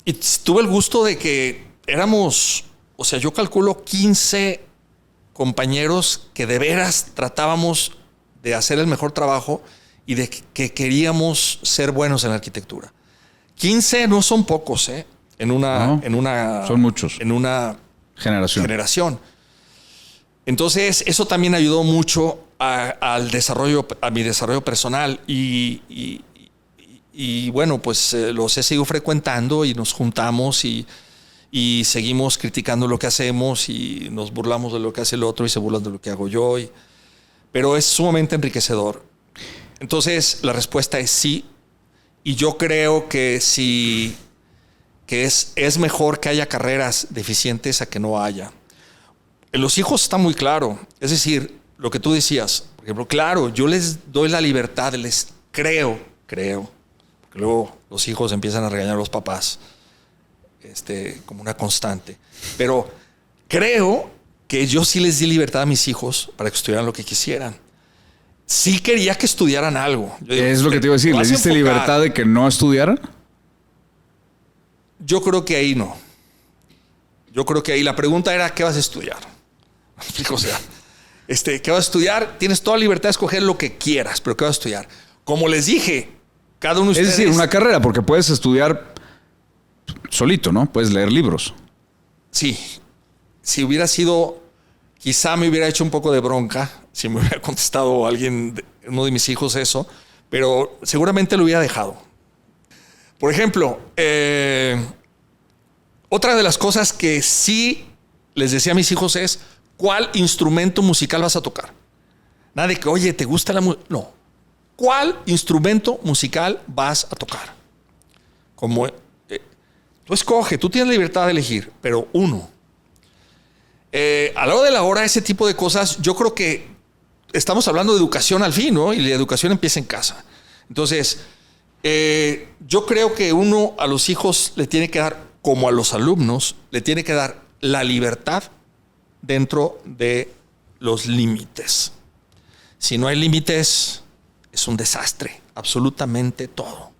Y tuve el gusto de que éramos, o sea, yo calculo 15 compañeros que de veras tratábamos de hacer el mejor trabajo y de que queríamos ser buenos en la arquitectura. 15 no son pocos, ¿eh? Son muchos. En una generación. Entonces, eso también ayudó mucho a mi desarrollo personal y bueno, pues los he seguido frecuentando y nos juntamos y seguimos criticando lo que hacemos y nos burlamos de lo que hace el otro y se burlan de lo que hago yo. Pero es sumamente enriquecedor. Entonces, la respuesta es sí. Y yo creo que sí, que es mejor que haya carreras deficientes a que no haya. En los hijos está muy claro. Es decir, lo que tú decías, por ejemplo, claro, yo les doy la libertad, les creo, porque luego los hijos empiezan a regañar a los papás, como una constante. Pero creo que yo sí les di libertad a mis hijos para que estudiaran lo que quisieran. Sí quería que estudiaran algo. Yo digo, es lo que te iba a decir, ¿les diste libertad de que no estudiaran? Yo creo que ahí no. Yo creo que ahí la pregunta era, ¿qué vas a estudiar? O sea, ¿qué vas a estudiar? Tienes toda libertad de escoger lo que quieras, pero ¿qué vas a estudiar? Como les dije, cada uno de ustedes... Es decir, una carrera, porque puedes estudiar solito, ¿no? Puedes leer libros. Sí. Si hubiera sido... Quizá me hubiera hecho un poco de bronca si me hubiera contestado uno de mis hijos eso, pero seguramente lo hubiera dejado. Por ejemplo, otra de las cosas que sí les decía a mis hijos es, ¿cuál instrumento musical vas a tocar? Nada de que, oye, ¿te gusta la música? No. ¿Cuál instrumento musical vas a tocar? Como tú escoge, tú tienes la libertad de elegir, pero uno. A lo largo de la hora, ese tipo de cosas, yo creo que estamos hablando de educación al fin, ¿no? Y la educación empieza en casa. Entonces, yo creo que uno a los hijos le tiene que dar, como a los alumnos, le tiene que dar la libertad dentro de los límites. Si no hay límites, es un desastre, absolutamente todo.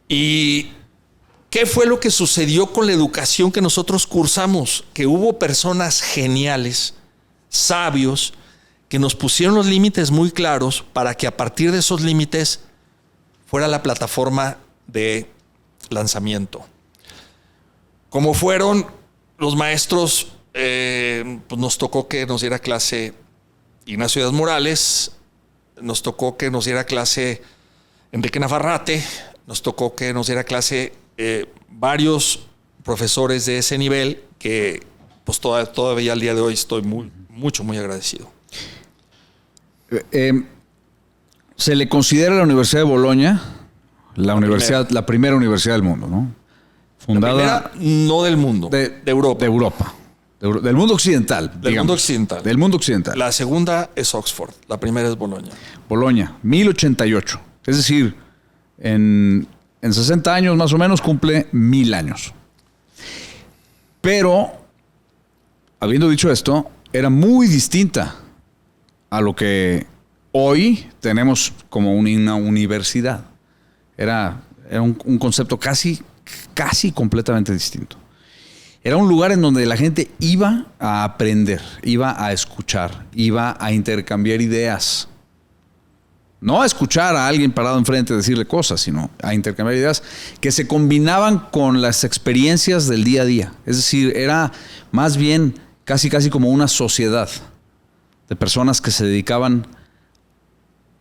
¿Y qué fue lo que sucedió con la educación que nosotros cursamos? Que hubo personas geniales, sabios, que nos pusieron los límites muy claros para que a partir de esos límites fuera la plataforma de lanzamiento. Como fueron los maestros, pues nos tocó que nos diera clase Ignacio Díaz Morales, nos tocó que nos diera clase Enrique Navarrate, nos tocó que nos diera clase varios profesores de ese nivel que pues todavía al día de hoy estoy muy agradecido. Se le considera a la Universidad de Bolonia la primera universidad del mundo, ¿no? Fundada... La primera, no del mundo, de Europa. De Europa. Del mundo occidental, Del mundo occidental. La segunda es Oxford, la primera es Bolonia. Bolonia, 1088. Es decir, en 60 años más o menos cumple 1000 años. Pero, habiendo dicho esto, era muy distinta a lo que hoy tenemos como una universidad. Era un concepto casi completamente distinto. Era un lugar en donde la gente iba a aprender, iba a escuchar, iba a intercambiar ideas. No a escuchar a alguien parado enfrente y decirle cosas, sino a intercambiar ideas que se combinaban con las experiencias del día a día. Es decir, era más bien casi como una sociedad de personas que se dedicaban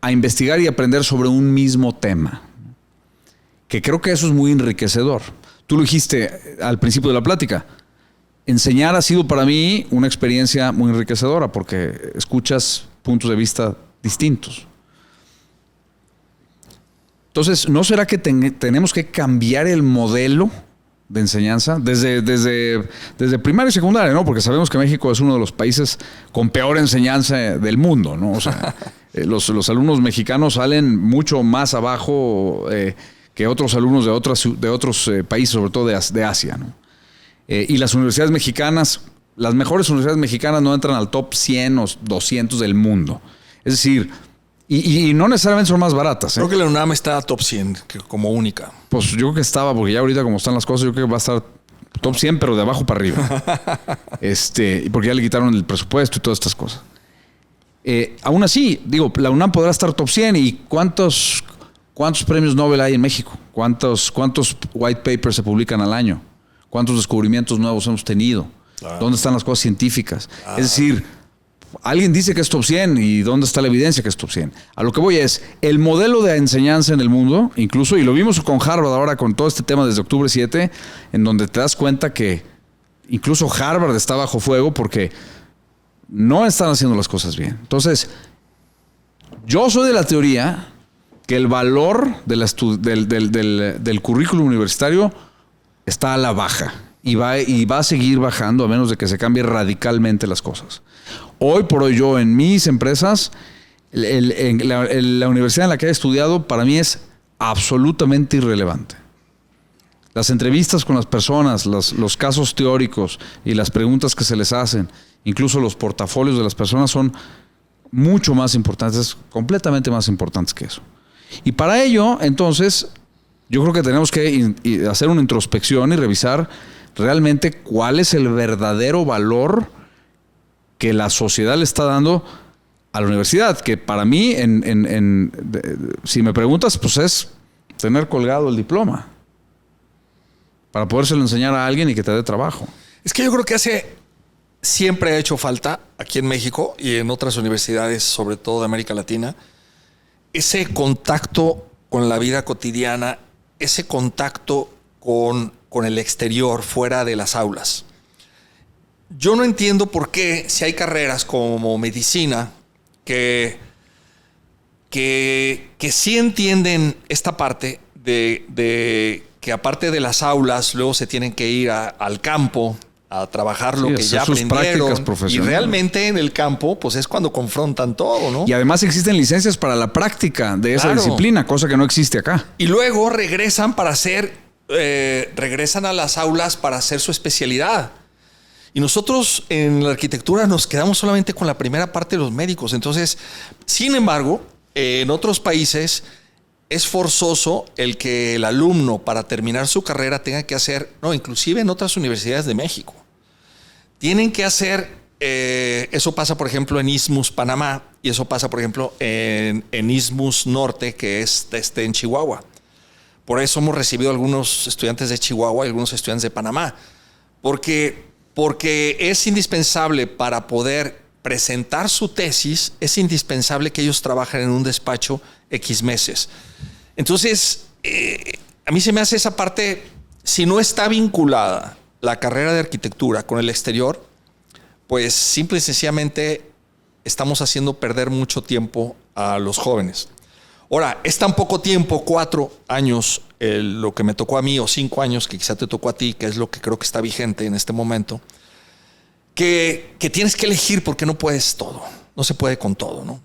a investigar y aprender sobre un mismo tema. Que creo que eso es muy enriquecedor. Tú lo dijiste al principio de la plática. Enseñar ha sido para mí una experiencia muy enriquecedora porque escuchas puntos de vista distintos. Entonces, ¿no será que tenemos que cambiar el modelo de enseñanza desde primaria y secundaria, ¿no? Porque sabemos que México es uno de los países con peor enseñanza del mundo, ¿no? O sea, los alumnos mexicanos salen mucho más abajo que otros alumnos de otros países, sobre todo de Asia, ¿no? Y las universidades mexicanas, las mejores universidades mexicanas no entran al top 100 o 200 del mundo. Es decir, y no necesariamente son más baratas. Creo que la UNAM está top 100 como única. Pues yo creo que estaba, porque ya ahorita como están las cosas, yo creo que va a estar top 100, pero de abajo para arriba. Porque ya le quitaron el presupuesto y todas estas cosas. Aún así, digo, la UNAM podrá estar top 100 y ¿cuántos premios Nobel hay en México? ¿Cuántos white papers se publican al año? ¿Cuántos descubrimientos nuevos hemos tenido? Claro. ¿Dónde están las cosas científicas? Claro. Es decir, alguien dice que es top 100 y ¿dónde está la evidencia que es top 100? A lo que voy es, el modelo de enseñanza en el mundo, incluso, y lo vimos con Harvard ahora con todo este tema desde octubre 7, en donde te das cuenta que incluso Harvard está bajo fuego porque no están haciendo las cosas bien. Entonces, yo soy de la teoría que el valor del currículum universitario está a la baja y va a seguir bajando a menos de que se cambie radicalmente las cosas. hoy por hoy yo en mis empresas, la universidad en la que he estudiado para mí es absolutamente irrelevante. Las entrevistas con las personas, los casos teóricos y las preguntas que se les hacen, incluso los portafolios de las personas son mucho más importantes, completamente más importantes que eso. Y para ello, entonces, yo creo que tenemos que hacer una introspección y revisar realmente cuál es el verdadero valor que la sociedad le está dando a la universidad, que para mí, si me preguntas, pues es tener colgado el diploma para podérselo enseñar a alguien y que te dé trabajo. Es que yo creo que siempre ha hecho falta aquí en México y en otras universidades, sobre todo de América Latina, ese contacto con la vida cotidiana, ese contacto con el exterior, fuera de las aulas. Yo no entiendo por qué, si hay carreras como medicina, que sí entienden esta parte de que aparte de las aulas, luego se tienen que ir al campo a trabajar lo que ya aprendieron. Y realmente en el campo, pues es cuando confrontan todo, ¿no? Y además existen licencias para la práctica de esa disciplina, cosa que no existe acá. Y luego regresan regresan a las aulas para hacer su especialidad. Y nosotros en la arquitectura nos quedamos solamente con la primera parte de los médicos. Entonces, sin embargo, en otros países es forzoso el que el alumno para terminar su carrera tenga que hacer, inclusive en otras universidades de México, tienen que hacer, eso pasa por ejemplo en Istmus, Panamá, y eso pasa por ejemplo en Istmus Norte, que es en Chihuahua. Por eso hemos recibido algunos estudiantes de Chihuahua y algunos estudiantes de Panamá, porque es indispensable para poder presentar su tesis, es indispensable que ellos trabajen en un despacho X meses. Entonces, a mí se me hace esa parte, si no está vinculada la carrera de arquitectura con el exterior, pues simple y sencillamente estamos haciendo perder mucho tiempo a los jóvenes. Ahora, es tan poco tiempo, 4 años, lo que me tocó a mí, o 5 años que quizá te tocó a ti, que es lo que creo que está vigente en este momento, que tienes que elegir porque no puedes todo, no se puede con todo, ¿no?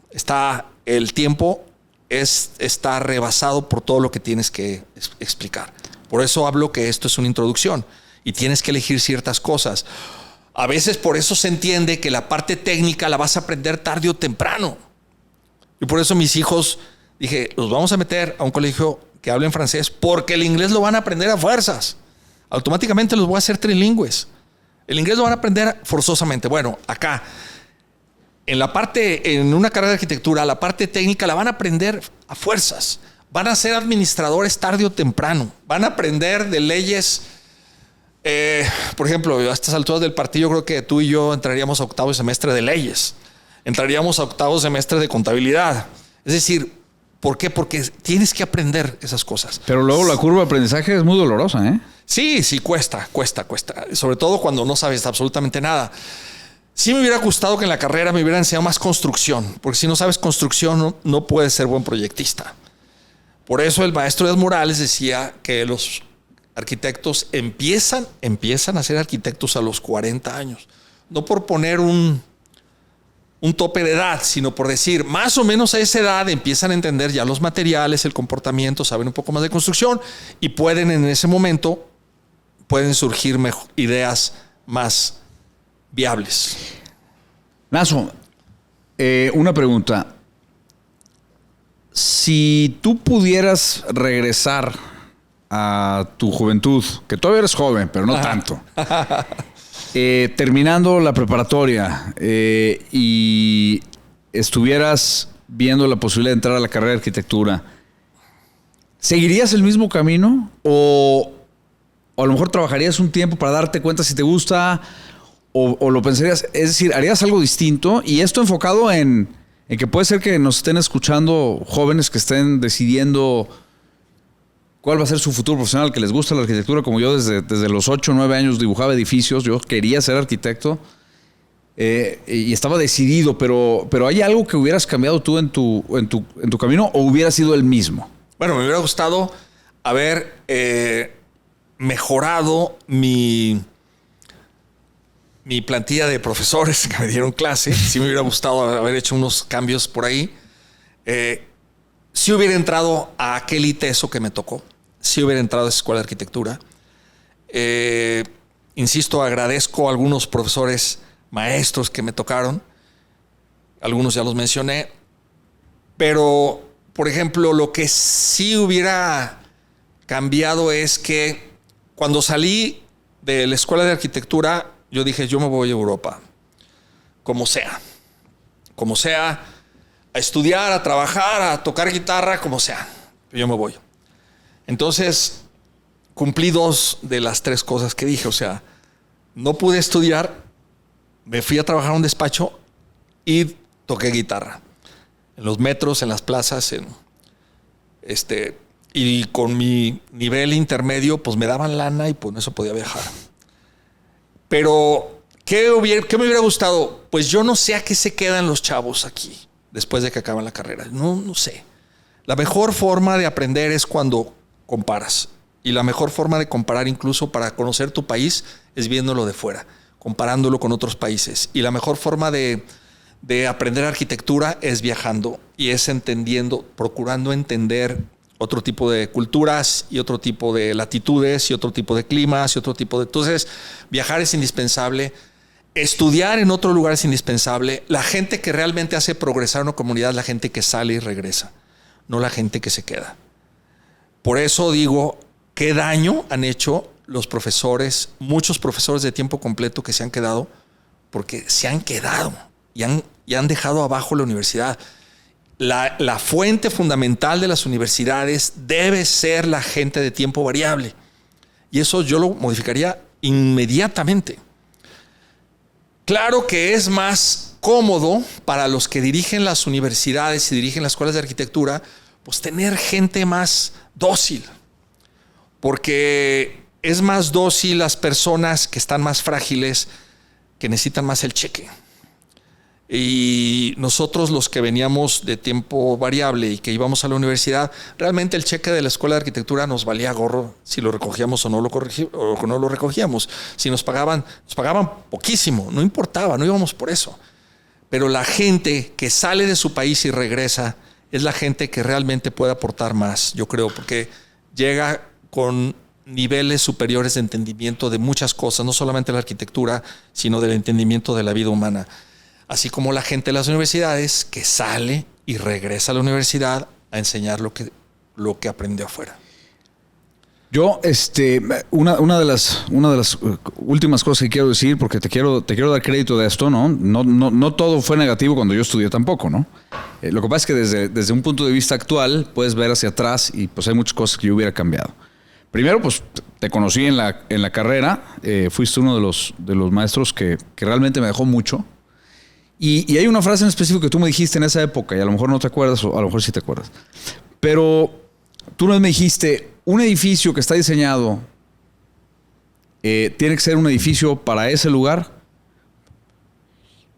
El tiempo está rebasado por todo lo que tienes que explicar. Por eso hablo que esto es una introducción y tienes que elegir ciertas cosas. A veces por eso se entiende que la parte técnica la vas a aprender tarde o temprano. Y por eso mis hijos, dije, los vamos a meter a un colegio que hablen francés porque el inglés lo van a aprender a fuerzas. Automáticamente los voy a hacer trilingües. El inglés lo van a aprender forzosamente. Bueno, acá, en una carrera de arquitectura, la parte técnica la van a aprender a fuerzas. Van a ser administradores tarde o temprano. Van a aprender de leyes. Por ejemplo, a estas alturas del partido, creo que tú y yo entraríamos a 8º semestre de leyes. Entraríamos a 8º semestre de contabilidad. Es decir, ¿por qué? Porque tienes que aprender esas cosas. Pero luego la curva de aprendizaje es muy dolorosa, ¿eh? Sí, cuesta. Sobre todo cuando no sabes absolutamente nada. Sí me hubiera gustado que en la carrera me hubieran enseñado más construcción, porque si no sabes construcción no puedes ser buen proyectista. Por eso el maestro Díaz Morales decía que los arquitectos empiezan a ser arquitectos a los 40 años. No por poner un tope de edad, sino por decir, más o menos a esa edad empiezan a entender ya los materiales, el comportamiento, saben un poco más de construcción y en ese momento pueden surgir ideas más viables. Naso, una pregunta. Si tú pudieras regresar a tu juventud, que todavía eres joven, pero no tanto, terminando la preparatoria y estuvieras viendo la posibilidad de entrar a la carrera de arquitectura, ¿seguirías el mismo camino? ¿O a lo mejor trabajarías un tiempo para darte cuenta si te gusta? ¿O lo pensarías? Es decir, ¿harías algo distinto? Y esto enfocado en que puede ser que nos estén escuchando jóvenes que estén decidiendo cuál va a ser su futuro profesional, que les gusta la arquitectura, como yo desde los 8 o 9 años dibujaba edificios. Yo quería ser arquitecto y estaba decidido, pero ¿hay algo que hubieras cambiado tú en tu camino o hubiera sido el mismo? Bueno, me hubiera gustado haber mejorado mi mi plantilla de profesores que me dieron clase. Sí me hubiera gustado haber hecho unos cambios por ahí. Sí hubiera entrado a aquel ITESO que me tocó. Sí hubiera entrado a esa escuela de arquitectura. Insisto, agradezco a algunos profesores maestros que me tocaron. Algunos ya los mencioné. Pero, por ejemplo, lo que sí hubiera cambiado es que cuando salí de la escuela de arquitectura, yo dije, yo me voy a Europa. Como sea. Como sea, a estudiar, a trabajar, a tocar guitarra, como sea. Yo me voy. Entonces, cumplí 2 de las 3 cosas que dije. O sea, no pude estudiar, me fui a trabajar a un despacho y toqué guitarra. En los metros, en las plazas, y con mi nivel intermedio, pues me daban lana y pues eso podía viajar. Pero, ¿qué me hubiera gustado? Pues yo no sé a qué se quedan los chavos aquí después de que acaban la carrera. No sé. La mejor forma de aprender es cuando comparas. Y la mejor forma de comparar incluso para conocer tu país es viéndolo de fuera, comparándolo con otros países. Y la mejor forma de aprender arquitectura es viajando y es entendiendo, procurando entender otro tipo de culturas y otro tipo de latitudes y otro tipo de climas y otro tipo de... Entonces, viajar es indispensable. Estudiar en otro lugar es indispensable. La gente que realmente hace progresar una comunidad es la gente que sale y regresa, no la gente que se queda. Por eso digo, qué daño han hecho los profesores, muchos profesores de tiempo completo que se han quedado, porque se han quedado y han dejado abajo la universidad. La fuente fundamental de las universidades debe ser la gente de tiempo variable. Y eso yo lo modificaría inmediatamente. Claro que es más cómodo para los que dirigen las universidades y dirigen las escuelas de arquitectura, pues tener gente más dócil. Porque es más dócil las personas que están más frágiles, que necesitan más el cheque. Y nosotros, los que veníamos de tiempo variable y que íbamos a la universidad, realmente el cheque de la escuela de arquitectura nos valía gorro si lo recogíamos o no lo recogíamos. Si nos pagaban poquísimo, no importaba, no íbamos por eso. Pero la gente que sale de su país y regresa es la gente que realmente puede aportar más, yo creo, porque llega con niveles superiores de entendimiento de muchas cosas, no solamente la arquitectura, sino del entendimiento de la vida humana. Así como la gente de las universidades que sale y regresa a la universidad a enseñar lo que aprendió afuera. Yo, una de las últimas cosas que quiero decir, porque te quiero dar crédito de esto, ¿no? No todo fue negativo cuando yo estudié tampoco, ¿no? Lo que pasa es que desde un punto de vista actual puedes ver hacia atrás y pues hay muchas cosas que yo hubiera cambiado. Primero, pues te conocí en la carrera, fuiste uno de los maestros que realmente me dejó mucho. Y hay una frase en específico que tú me dijiste en esa época, y a lo mejor no te acuerdas, o a lo mejor sí te acuerdas. Pero tú me dijiste, un edificio que está diseñado tiene que ser un edificio para ese lugar,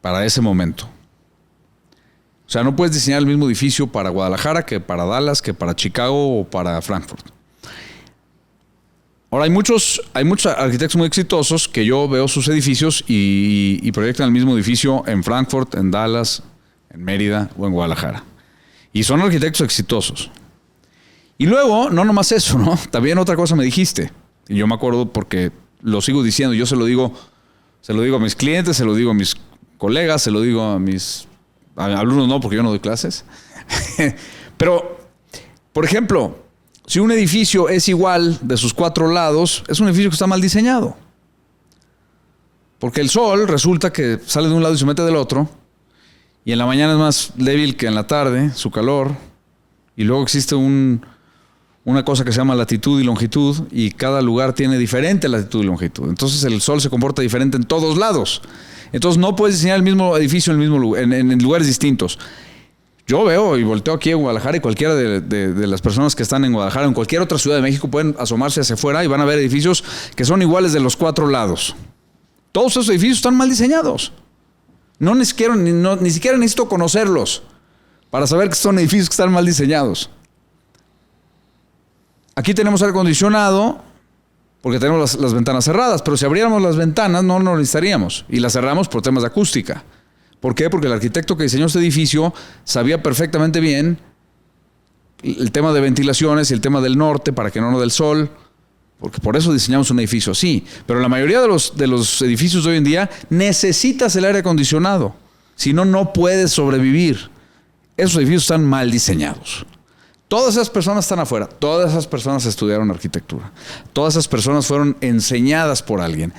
para ese momento. O sea, no puedes diseñar el mismo edificio para Guadalajara que para Dallas, que para Chicago o para Frankfurt. Ahora, hay muchos arquitectos muy exitosos que yo veo sus edificios y proyectan el mismo edificio en Frankfurt, en Dallas, en Mérida o en Guadalajara. Y son arquitectos exitosos. Y luego, no nomás eso, ¿no? También otra cosa me dijiste. Y yo me acuerdo porque lo sigo diciendo. Yo se lo digo a mis clientes, se lo digo a mis colegas, se lo digo a mis alumnos, no, porque yo no doy clases. Pero, por ejemplo, si un edificio es igual de sus 4 lados, es un edificio que está mal diseñado. Porque el sol resulta que sale de un lado y se mete del otro. Y en la mañana es más débil que en la tarde, su calor. Y luego existe una cosa que se llama latitud y longitud. Y cada lugar tiene diferente latitud y longitud. Entonces el sol se comporta diferente en todos lados. Entonces no puedes diseñar el mismo edificio en lugares distintos. Yo veo y volteo aquí en Guadalajara y cualquiera de las personas que están en Guadalajara o en cualquier otra ciudad de México pueden asomarse hacia afuera y van a ver edificios que son iguales de los 4 lados. Todos esos edificios están mal diseñados. Ni siquiera necesito conocerlos para saber que son edificios que están mal diseñados. Aquí tenemos aire acondicionado porque tenemos las ventanas cerradas, pero si abriéramos las ventanas no lo necesitaríamos y las cerramos por temas de acústica. ¿Por qué? Porque el arquitecto que diseñó este edificio sabía perfectamente bien el tema de ventilaciones y el tema del norte para que no del sol, porque por eso diseñamos un edificio así. Pero la mayoría de los edificios de hoy en día necesitas el aire acondicionado, si no, no puedes sobrevivir. Esos edificios están mal diseñados. Todas esas personas están afuera, todas esas personas estudiaron arquitectura, todas esas personas fueron enseñadas por alguien.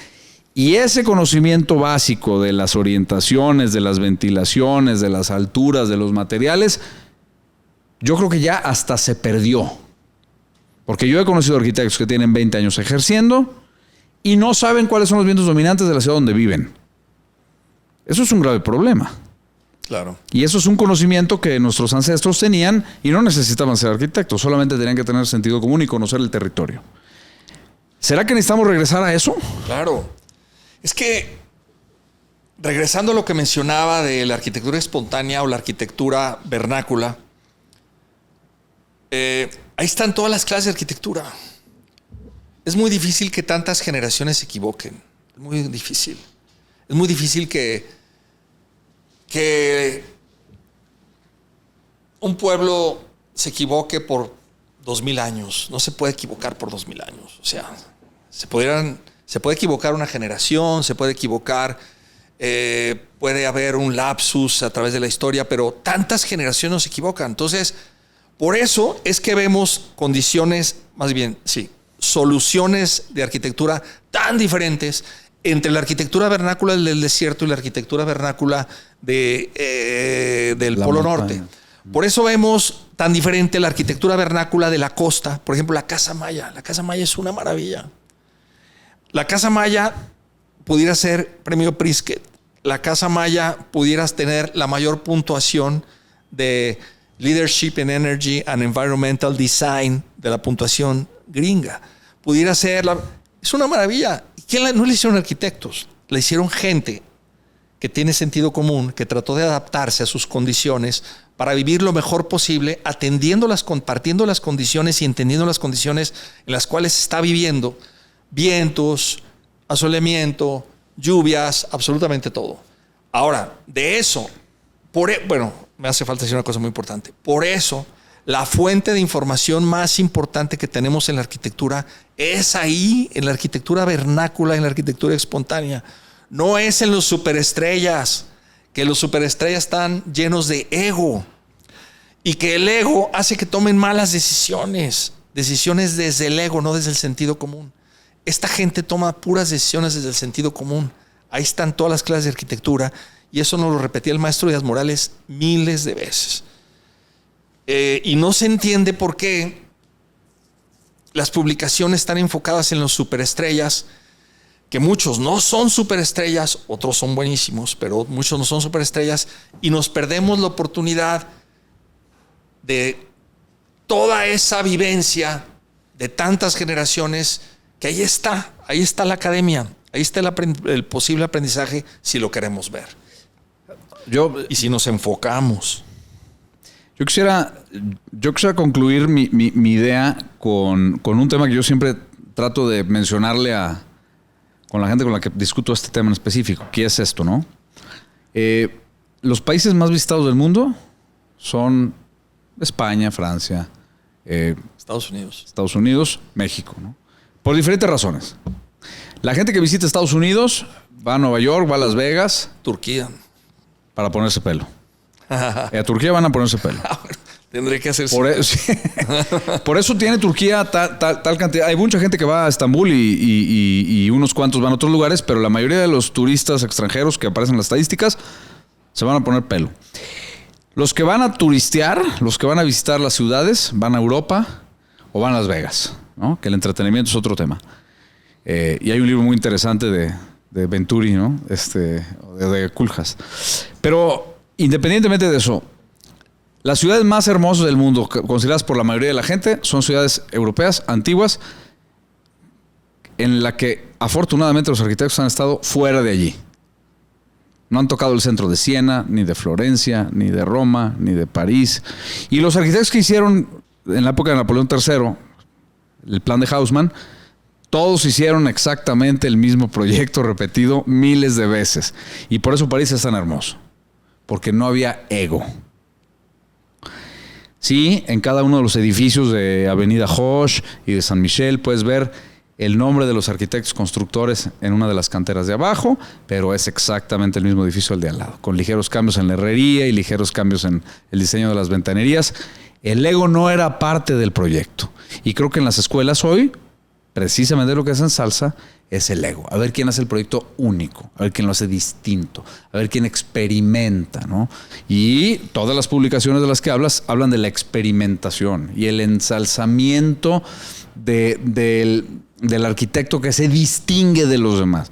Y ese conocimiento básico de las orientaciones, de las ventilaciones, de las alturas, de los materiales, yo creo que ya hasta se perdió. Porque yo he conocido arquitectos que tienen 20 años ejerciendo y no saben cuáles son los vientos dominantes de la ciudad donde viven. Eso es un grave problema. Claro. Y eso es un conocimiento que nuestros ancestros tenían y no necesitaban ser arquitectos, solamente tenían que tener sentido común y conocer el territorio. ¿Será que necesitamos regresar a eso? Claro. Es que, regresando a lo que mencionaba de la arquitectura espontánea o la arquitectura vernácula, ahí están todas las clases de arquitectura. Es muy difícil que tantas generaciones se equivoquen. Es muy difícil. Es muy difícil que un pueblo se equivoque por 2000 años. No se puede equivocar por 2000 años. O sea, se puede equivocar una generación, se puede equivocar, puede haber un lapsus a través de la historia, pero tantas generaciones no se equivocan. Entonces, por eso es que vemos condiciones, más bien, sí, soluciones de arquitectura tan diferentes entre la arquitectura vernácula del desierto y la arquitectura vernácula del Polo Norte. Por eso vemos tan diferente la arquitectura vernácula de la costa. Por ejemplo, la Casa Maya. La Casa Maya es una maravilla. La Casa Maya pudiera ser premio Pritzker. La Casa Maya pudieras tener la mayor puntuación de Leadership in Energy and Environmental Design de la puntuación gringa. Pudiera ser es una maravilla. No la hicieron arquitectos, la hicieron gente que tiene sentido común, que trató de adaptarse a sus condiciones para vivir lo mejor posible, compartiendo las condiciones y entendiendo las condiciones en las cuales se está viviendo. Vientos, asoleamiento, lluvias, absolutamente todo. Ahora, de eso, me hace falta decir una cosa muy importante. Por eso, la fuente de información más importante que tenemos en la arquitectura es ahí, en la arquitectura vernácula, en la arquitectura espontánea. No es en los superestrellas, que los superestrellas están llenos de ego y que el ego hace que tomen malas decisiones desde el ego, no desde el sentido común. Esta gente toma puras decisiones desde el sentido común. Ahí están todas las clases de arquitectura y eso nos lo repetía el maestro Díaz Morales miles de veces. Y no se entiende por qué las publicaciones están enfocadas en los superestrellas, que muchos no son superestrellas, otros son buenísimos, pero muchos no son superestrellas, y nos perdemos la oportunidad de toda esa vivencia de tantas generaciones, que ahí está la academia, ahí está el posible aprendizaje si lo queremos ver. Y si nos enfocamos. Yo quisiera concluir mi idea con un tema que yo siempre trato de mencionarle con la gente con la que discuto este tema en específico, que es esto, ¿no? Los países más visitados del mundo son España, Francia, Estados Unidos, México, ¿no? Por diferentes razones. La gente que visita Estados Unidos va a Nueva York, va a Las Vegas. Turquía. Para ponerse pelo. A Turquía van a ponerse pelo. Tendré que hacer Por eso tiene Turquía tal cantidad. Hay mucha gente que va a Estambul y unos cuantos van a otros lugares, pero la mayoría de los turistas extranjeros que aparecen en las estadísticas se van a poner pelo. Los que van a turistear, los que van a visitar las ciudades, van a Europa o van a Las Vegas, ¿no? Que el entretenimiento es otro tema. Y hay un libro muy interesante de Venturi, ¿no? De Kuljas. Pero independientemente de eso, las ciudades más hermosas del mundo, consideradas por la mayoría de la gente, son ciudades europeas, antiguas, en la que afortunadamente los arquitectos han estado fuera de allí. No han tocado el centro de Siena, ni de Florencia, ni de Roma, ni de París. Y los arquitectos que hicieron en la época de Napoleón III, el plan de Haussmann, Todos hicieron exactamente el mismo proyecto repetido miles de veces. Y por eso París es tan hermoso. Porque no había ego. Sí, en cada uno de los edificios de Avenida Hoche y de San Michel puedes ver el nombre de los arquitectos constructores en una de las canteras de abajo, pero es exactamente el mismo edificio al de al lado, con ligeros cambios en la herrería y ligeros cambios en el diseño de las ventanerías. El ego no era parte del proyecto. Y creo que en las escuelas hoy, precisamente lo que se ensalza es el ego. A ver quién hace el proyecto único, a ver quién lo hace distinto, a ver quién experimenta, ¿no? Y todas las publicaciones de las que hablas hablan de la experimentación y el ensalzamiento del arquitecto que se distingue de los demás.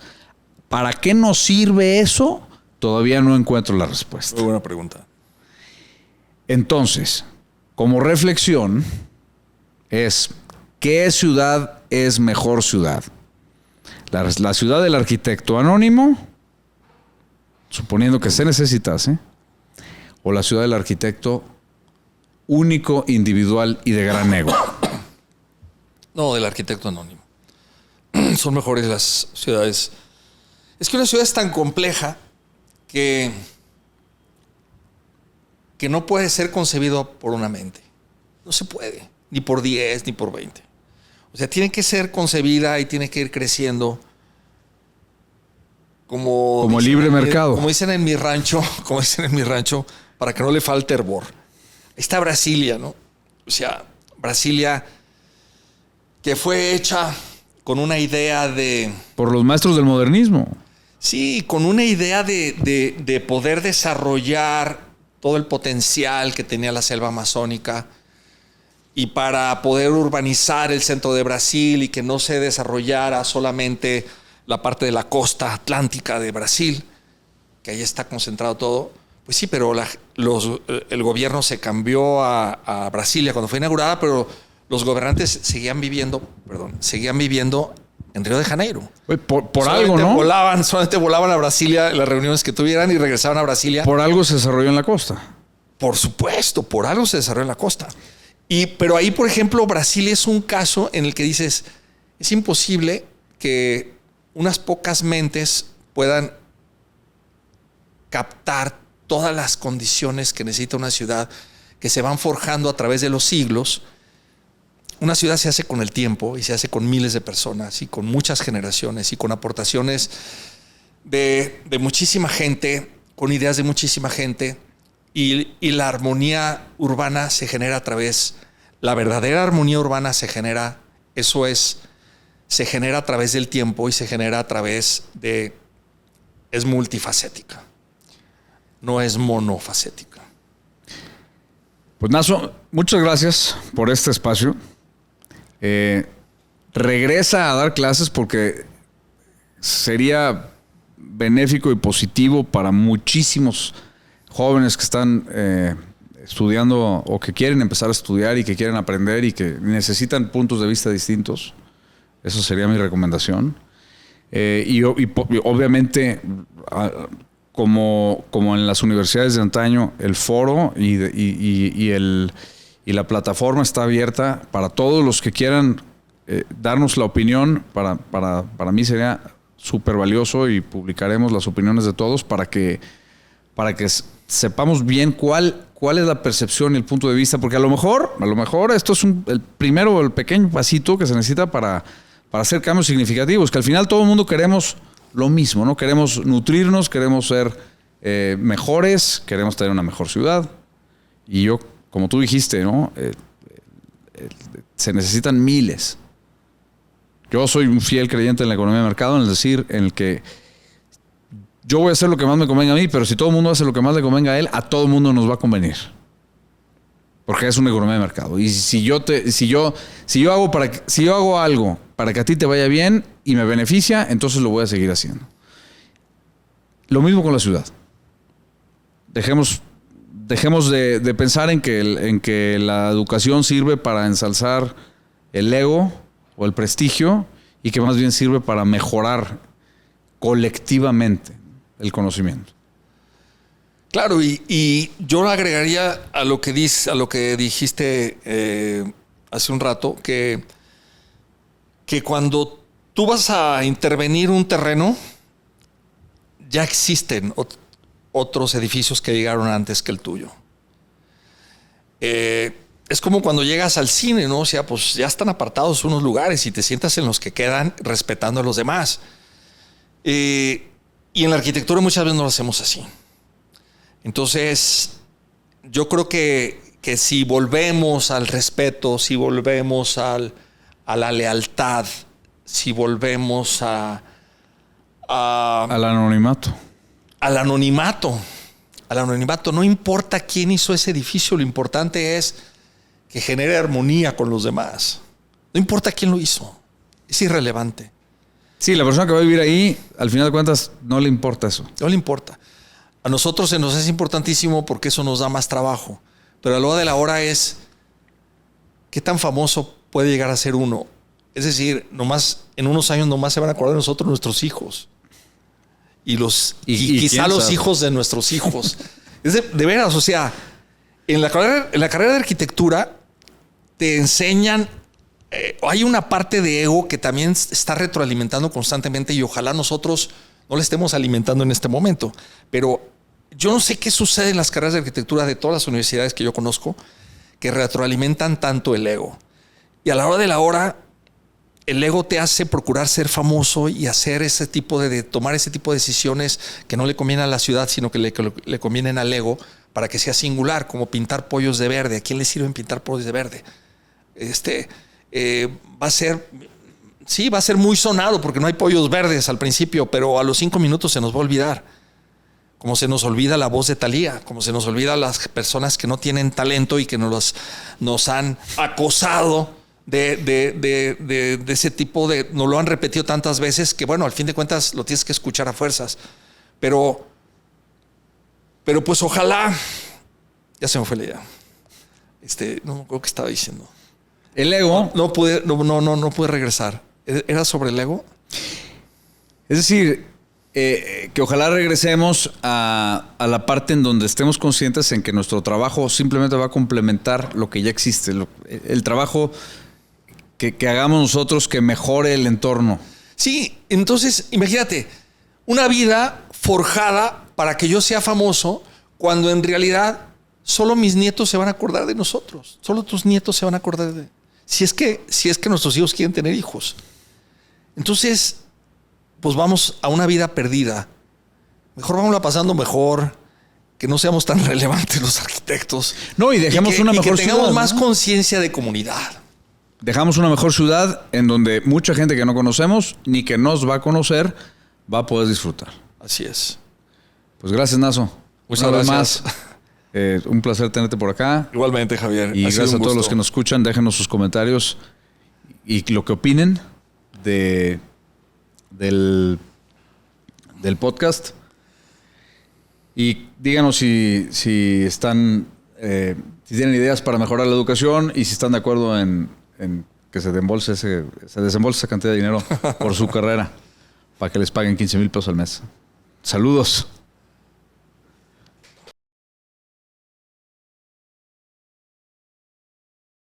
¿Para qué nos sirve eso? Todavía no encuentro la respuesta. Muy buena pregunta. Entonces, como reflexión, es ¿qué ciudad es mejor ciudad? La ciudad del arquitecto anónimo, suponiendo que se necesitase, o la ciudad del arquitecto único, individual y de gran ego. No, del arquitecto anónimo. Son mejores las ciudades. Es que una ciudad es tan compleja que no puede ser concebido por una mente. No se puede, ni por 10, ni por 20. O sea, tiene que ser concebida y tiene que ir creciendo como libre mercado. Como dicen en mi rancho, para que no le falte hervor. Ahí está Brasilia, ¿no? O sea, Brasilia que fue hecha con una idea de... Por los maestros del modernismo. Sí, con una idea de poder desarrollar todo el potencial que tenía la selva amazónica y para poder urbanizar el centro de Brasil y que no se desarrollara solamente la parte de la costa atlántica de Brasil, que ahí está concentrado todo. Pues sí, pero el gobierno se cambió a Brasilia cuando fue inaugurada, pero los gobernantes seguían viviendo en Río de Janeiro. Por algo, ¿no? Solamente volaban a Brasilia en las reuniones que tuvieran y regresaban a Brasilia. Por algo se desarrolló en la costa. Por supuesto, por algo se desarrolló en la costa. Pero ahí, por ejemplo, Brasil es un caso en el que dices, es imposible que unas pocas mentes puedan captar todas las condiciones que necesita una ciudad, que se van forjando a través de los siglos. Una ciudad se hace con el tiempo y se hace con miles de personas y con muchas generaciones y con aportaciones de muchísima gente, con ideas de muchísima gente. Y la armonía urbana se genera a través, la verdadera armonía urbana se genera a través del tiempo y se genera a través es multifacética, no es monofacética. Pues Naso, muchas gracias por este espacio. Regresa a dar clases porque sería benéfico y positivo para muchísimos jóvenes que están estudiando o que quieren empezar a estudiar y que quieren aprender y que necesitan puntos de vista distintos. Eso sería mi recomendación. Y obviamente, como en las universidades de antaño, el foro y la plataforma está abierta para todos los que quieran darnos la opinión. Para mí sería súper valioso y publicaremos las opiniones de todos para que sepamos bien cuál es la percepción y el punto de vista, porque a lo mejor esto es el pequeño pasito que se necesita para hacer cambios significativos, que al final todo el mundo queremos lo mismo, ¿no? Queremos nutrirnos, queremos ser mejores, queremos tener una mejor ciudad. Y yo, como tú dijiste, ¿no? Se necesitan miles. Yo soy un fiel creyente en la economía de mercado, en el que yo voy a hacer lo que más me convenga a mí, pero si todo el mundo hace lo que más le convenga a él, a todo el mundo nos va a convenir. Porque es una economía de mercado. Y si yo hago algo para que a ti te vaya bien y me beneficia, entonces lo voy a seguir haciendo. Lo mismo con la ciudad. Dejemos de pensar en que la educación sirve para ensalzar el ego o el prestigio y que más bien sirve para mejorar colectivamente el conocimiento. Claro, y yo agregaría a lo que dijiste hace un rato, que cuando tú vas a intervenir un terreno, ya existen otros edificios que llegaron antes que el tuyo. Es como cuando llegas al cine, ¿no? O sea, pues ya están apartados unos lugares y te sientas en los que quedan respetando a los demás. Y en la arquitectura muchas veces no lo hacemos así. Entonces, yo creo que si volvemos al respeto, si volvemos a la lealtad, si volvemos al anonimato. Al anonimato, no importa quién hizo ese edificio, lo importante es que genere armonía con los demás. No importa quién lo hizo, es irrelevante. Sí, la persona que va a vivir ahí, al final de cuentas, no le importa eso. No le importa. A nosotros se nos es importantísimo porque eso nos da más trabajo. Pero a lo de la hora es qué tan famoso puede llegar a ser uno. Es decir, en unos años nomás se van a acordar de nosotros nuestros hijos. Y quizá los hijos de nuestros hijos. Es de veras, o sea, en la carrera de arquitectura te enseñan, hay una parte de ego que también está retroalimentando constantemente y ojalá nosotros no la estemos alimentando en este momento. Pero yo no sé qué sucede en las carreras de arquitectura de todas las universidades que yo conozco que retroalimentan tanto el ego. Y a la hora de la hora, el ego te hace procurar ser famoso y hacer tomar ese tipo de decisiones que no le convienen a la ciudad, sino que le convienen al ego para que sea singular, como pintar pollos de verde. ¿A quién le sirven pintar pollos de verde? Va a ser muy sonado porque no hay pollos verdes al principio, pero a los 5 minutos se nos va a olvidar. Como se nos olvida la voz de Thalía, como se nos olvida las personas que no tienen talento y que nos han acosado de ese tipo nos lo han repetido tantas veces que, bueno, al fin de cuentas lo tienes que escuchar a fuerzas. Pero pues ojalá, ya se me fue la idea. No me acuerdo qué estaba diciendo. El ego. No pude regresar. ¿Era sobre el ego? Es decir, que ojalá regresemos a la parte en donde estemos conscientes en que nuestro trabajo simplemente va a complementar lo que ya existe. El trabajo que hagamos nosotros que mejore el entorno. Sí, entonces imagínate, una vida forjada para que yo sea famoso cuando en realidad solo mis nietos se van a acordar de nosotros. Solo tus nietos se van a acordar de... Si es que nuestros hijos quieren tener hijos. Entonces, pues vamos a una vida perdida. Mejor vámonos pasando mejor, que no seamos tan relevantes los arquitectos. No, y dejemos una mejor ciudad. Que tengamos más conciencia de comunidad. Dejamos una mejor ciudad en donde mucha gente que no conocemos ni que nos va a conocer va a poder disfrutar. Así es. Pues gracias, Naso. Muchas gracias. Un placer tenerte por acá. Igualmente, Javier. Y gracias a todos los que nos escuchan. Déjenos sus comentarios y lo que opinen del podcast. Y díganos si están, si tienen ideas para mejorar la educación y si están de acuerdo en que se desembolse esa cantidad de dinero por su carrera para que les paguen 15,000 pesos al mes. Saludos.